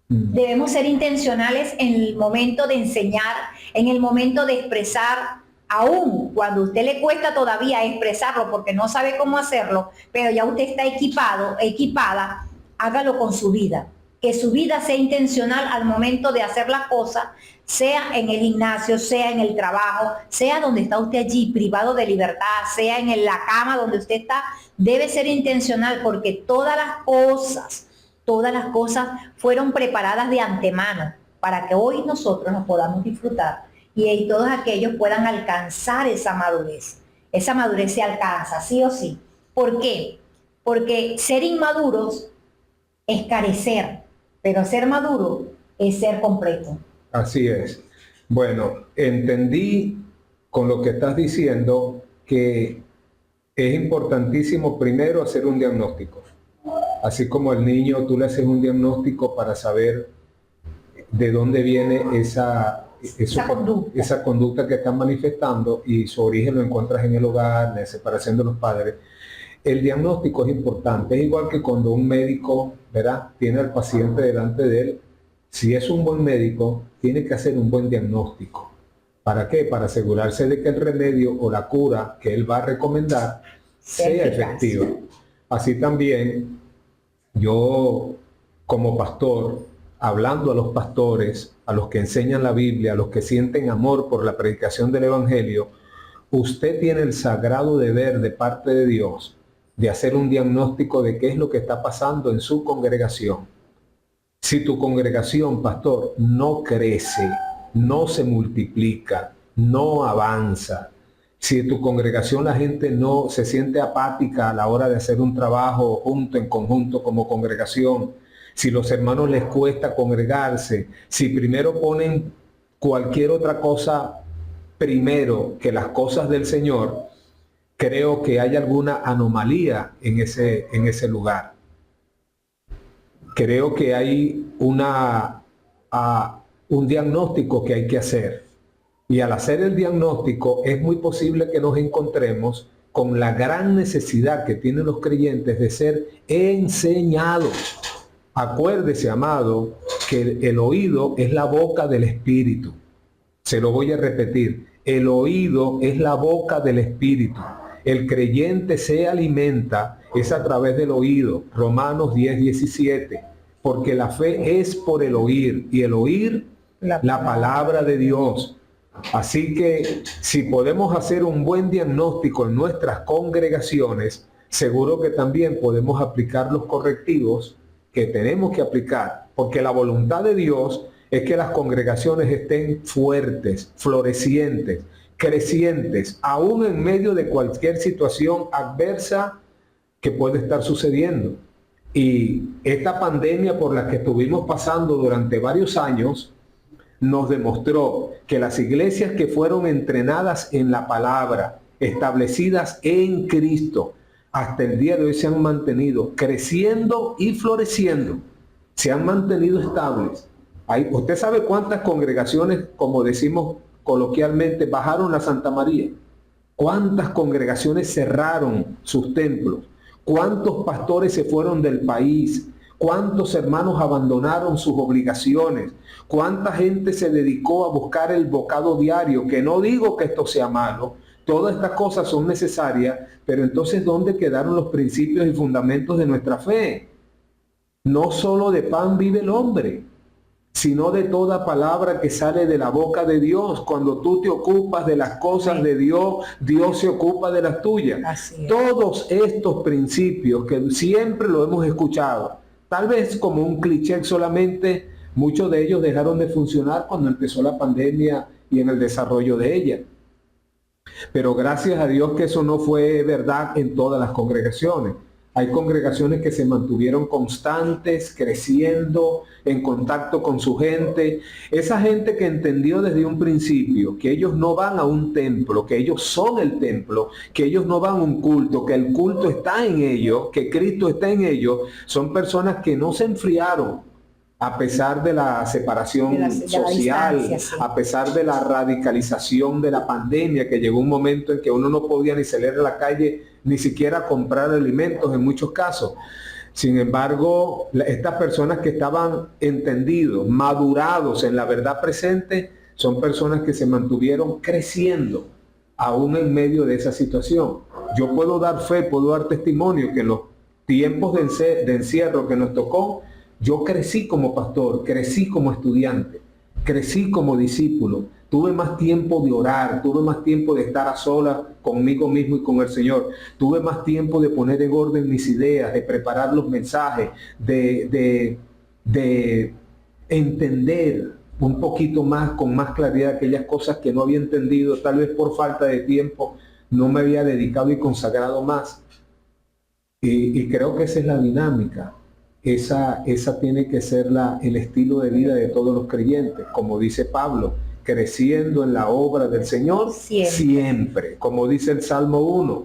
Debemos ser intencionales en el momento de enseñar, en el momento de expresar, aún cuando a usted le cuesta todavía expresarlo porque no sabe cómo hacerlo, pero ya usted está equipada, hágalo con su vida. Que su vida sea intencional al momento de hacer las cosas, sea en el gimnasio, sea en el trabajo, sea donde está usted allí, privado de libertad, sea en la cama donde usted está, debe ser intencional, porque todas las cosas fueron preparadas de antemano para que hoy nosotros nos podamos disfrutar y todos aquellos puedan alcanzar esa madurez. Esa madurez se alcanza, sí o sí. ¿Por qué? Porque ser inmaduros es carecer, pero ser maduro es ser completo. Así es. Bueno, entendí con lo que estás diciendo que es importantísimo primero hacer un diagnóstico. Así como al niño tú le haces un diagnóstico para saber de dónde viene esa conducta que están manifestando, y su origen lo encuentras en el hogar, la separación de los padres. El diagnóstico es importante, es igual que cuando un médico, ¿verdad?, tiene al paciente delante de él. Si es un buen médico, tiene que hacer un buen diagnóstico. ¿Para qué? Para asegurarse de que el remedio o la cura que él va a recomendar sea efectiva. Así también, yo como pastor, hablando a los pastores, a los que enseñan la Biblia, a los que sienten amor por la predicación del Evangelio, usted tiene el sagrado deber de parte de Dios de hacer un diagnóstico de qué es lo que está pasando en su congregación. Si tu congregación, pastor, no crece, no se multiplica, no avanza, si en tu congregación la gente no se siente apática a la hora de hacer un trabajo junto, en conjunto, como congregación, si los hermanos les cuesta congregarse, si primero ponen cualquier otra cosa primero que las cosas del Señor, creo que hay alguna anomalía en ese lugar. Creo que hay un diagnóstico que hay que hacer. Y al hacer el diagnóstico es muy posible que nos encontremos con la gran necesidad que tienen los creyentes de ser enseñados. Acuérdese, amado, que el oído es la boca del Espíritu. Se lo voy a repetir. El oído es la boca del Espíritu. El creyente se alimenta es a través del oído. Romanos 10:17. Porque la fe es por el oír, y el oír la palabra de Dios. Así que si podemos hacer un buen diagnóstico en nuestras congregaciones, seguro que también podemos aplicar los correctivos que tenemos que aplicar, porque la voluntad de Dios es que las congregaciones estén fuertes, florecientes, crecientes, aún en medio de cualquier situación adversa que puede estar sucediendo. Y esta pandemia por la que estuvimos pasando durante varios años nos demostró que las iglesias que fueron entrenadas en la palabra, establecidas en Cristo, hasta el día de hoy se han mantenido creciendo y floreciendo, se han mantenido estables. ¿Usted sabe cuántas congregaciones, como decimos coloquialmente, bajaron a Santa María? ¿Cuántas congregaciones cerraron sus templos? ¿Cuántos pastores se fueron del país? ¿Cuántos hermanos abandonaron sus obligaciones? ¿Cuánta gente se dedicó a buscar el bocado diario? Que no digo que esto sea malo, todas estas cosas son necesarias, pero entonces ¿dónde quedaron los principios y fundamentos de nuestra fe? No solo de pan vive el hombre, sino de toda palabra que sale de la boca de Dios. Cuando tú te ocupas de las cosas de Dios, Dios se ocupa de las tuyas. Todos estos principios que siempre lo hemos escuchado, tal vez como un cliché solamente, muchos de ellos dejaron de funcionar cuando empezó la pandemia y en el desarrollo de ella. Pero gracias a Dios que eso no fue verdad en todas las congregaciones. Hay congregaciones que se mantuvieron constantes, creciendo, en contacto con su gente. Esa gente que entendió desde un principio que ellos no van a un templo, que ellos son el templo, que ellos no van a un culto, que el culto está en ellos, que Cristo está en ellos, son personas que no se enfriaron a pesar de la separación social, a pesar de la radicalización de la pandemia, que llegó un momento en que uno no podía ni salir a la calle, ni siquiera comprar alimentos en muchos casos. Sin embargo, estas personas que estaban entendidos, madurados en la verdad presente, son personas que se mantuvieron creciendo aún en medio de esa situación. Yo puedo dar fe, puedo dar testimonio que en los tiempos de encierro que nos tocó, yo crecí como pastor, crecí como estudiante, crecí como discípulo. Tuve más tiempo de orar, tuve más tiempo de estar a solas conmigo mismo y con el Señor. Tuve más tiempo de poner en orden mis ideas, de preparar los mensajes, de entender un poquito más, con más claridad, aquellas cosas que no había entendido, tal vez por falta de tiempo, no me había dedicado y consagrado más. Y creo que esa es la dinámica. Esa tiene que ser el estilo de vida de todos los creyentes, como dice Pablo, creciendo en la obra del Señor siempre. Como dice el Salmo 1,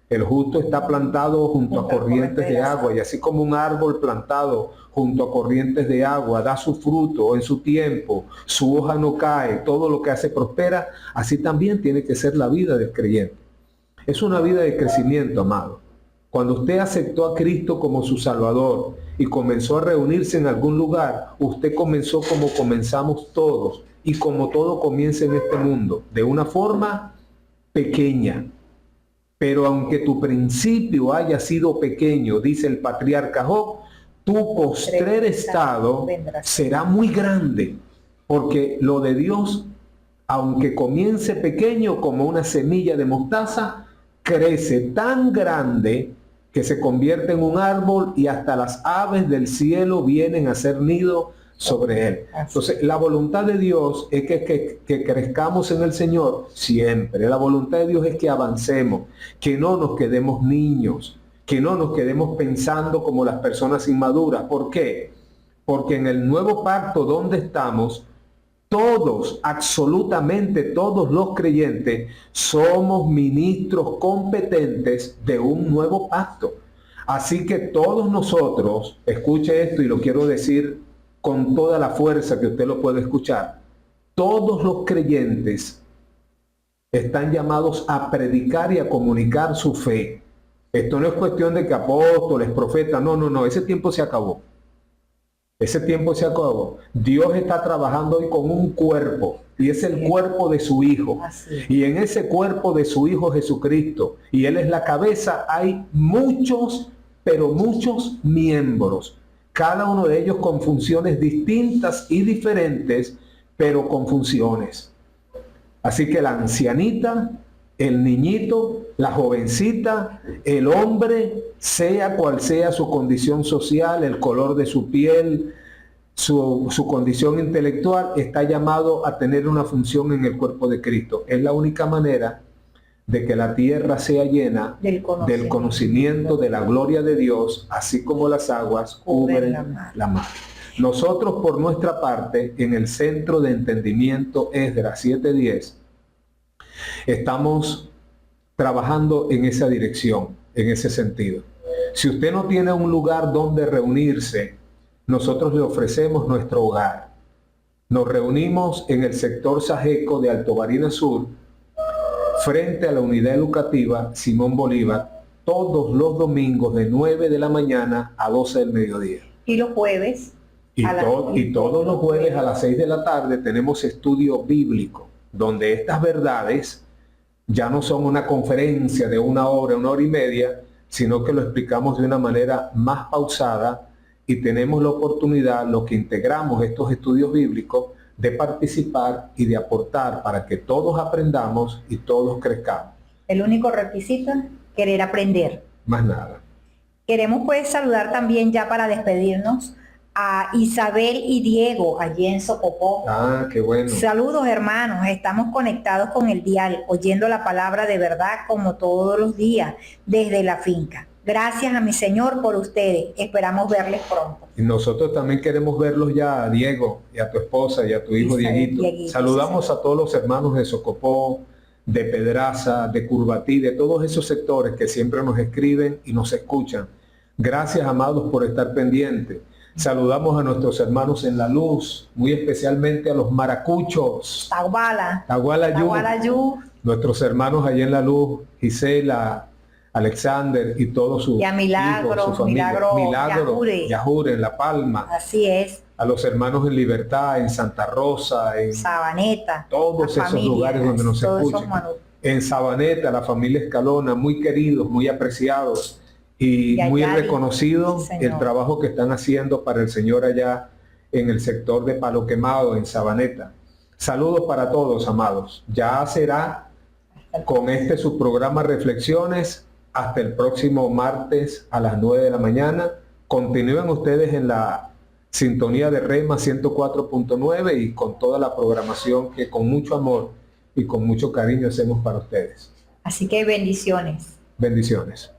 el justo está plantado junto a corrientes de agua, y así como un árbol plantado junto a corrientes de agua da su fruto en su tiempo, su hoja no cae, todo lo que hace prospera, así también tiene que ser la vida del creyente. Es una vida de crecimiento, amado. Cuando usted aceptó a Cristo como su Salvador y comenzó a reunirse en algún lugar, usted comenzó como comenzamos todos y como todo comienza en este mundo, de una forma pequeña. Pero aunque tu principio haya sido pequeño, dice el patriarca Job, tu postrer estado será muy grande, porque lo de Dios, aunque comience pequeño como una semilla de mostaza, crece tan grande que se convierte en un árbol y hasta las aves del cielo vienen a hacer nido sobre él. Entonces, la voluntad de Dios es que crezcamos en el Señor siempre. La voluntad de Dios es que avancemos, que no nos quedemos niños, que no nos quedemos pensando como las personas inmaduras. ¿Por qué? Porque en el nuevo pacto donde estamos, todos, absolutamente todos los creyentes, somos ministros competentes de un nuevo pacto. Así que todos nosotros, escuche esto y lo quiero decir con toda la fuerza que usted lo puede escuchar, todos los creyentes están llamados a predicar y a comunicar su fe. Esto no es cuestión de que apóstoles, profetas, no, ese tiempo se acabó. Ese tiempo se acabó. Dios está trabajando hoy con un cuerpo, y es el cuerpo de su Hijo. Y en ese cuerpo de su Hijo Jesucristo, y Él es la cabeza, hay muchos, pero muchos miembros. Cada uno de ellos con funciones distintas y diferentes, pero con funciones. Así que la ancianita, el niñito, la jovencita, el hombre, sea cual sea su condición social, el color de su piel, su condición intelectual, está llamado a tener una función en el cuerpo de Cristo. Es la única manera de que la tierra sea llena del conocimiento de la gloria de Dios, así como las aguas cubren la mar. Nosotros, por nuestra parte, en el Centro de Entendimiento Esdras 7:10, estamos trabajando en esa dirección, en ese sentido. Si usted no tiene un lugar donde reunirse, nosotros le ofrecemos nuestro hogar. Nos reunimos en el sector Sajeco de Alto Barina Sur, frente a la unidad educativa Simón Bolívar, todos los domingos de 9 de la mañana a 12 del mediodía. Y los jueves. Y todos los jueves a las 6 de la tarde tenemos estudio bíblico, donde estas verdades ya no son una conferencia de una hora y media, sino que lo explicamos de una manera más pausada y tenemos la oportunidad, los que integramos estos estudios bíblicos, de participar y de aportar para que todos aprendamos y todos crezcamos. El único requisito es querer aprender. Más nada. Queremos pues saludar también ya para despedirnos a Isabel y Diego allí en Socopó. Ah, qué bueno. Saludos hermanos, estamos conectados con el dial, oyendo la palabra de verdad como todos los días desde la finca. Gracias a mi Señor por ustedes, esperamos verles pronto. Y nosotros también queremos verlos ya, a Diego y a tu esposa y a tu hijo Dieguito. Saludamos a todos los hermanos de Socopó, de Pedraza, de Curvatí, de todos esos sectores que siempre nos escriben y nos escuchan. Gracias, amados, por estar pendientes. Saludamos a nuestros hermanos en La Luz, muy especialmente a los maracuchos. Tagualayú. Nuestros hermanos allá en La Luz, Gisela, Alexander y todos sus Milagro, hijos, su familia. Milagro, Yajure, en La Palma. Así es. A los hermanos en Libertad, en Santa Rosa, en Sabaneta. Todos esos lugares donde nos escuchan. En Sabaneta, la familia Escalona, muy queridos, muy apreciados y muy reconocido el trabajo que están haciendo para el Señor allá en el sector de Palo Quemado, en Sabaneta. Saludos para todos, amados. Ya será con este su programa Reflexiones hasta el próximo martes a las 9 de la mañana. Continúen ustedes en la sintonía de Rema 104.9 y con toda la programación que con mucho amor y con mucho cariño hacemos para ustedes. Así que bendiciones. Bendiciones.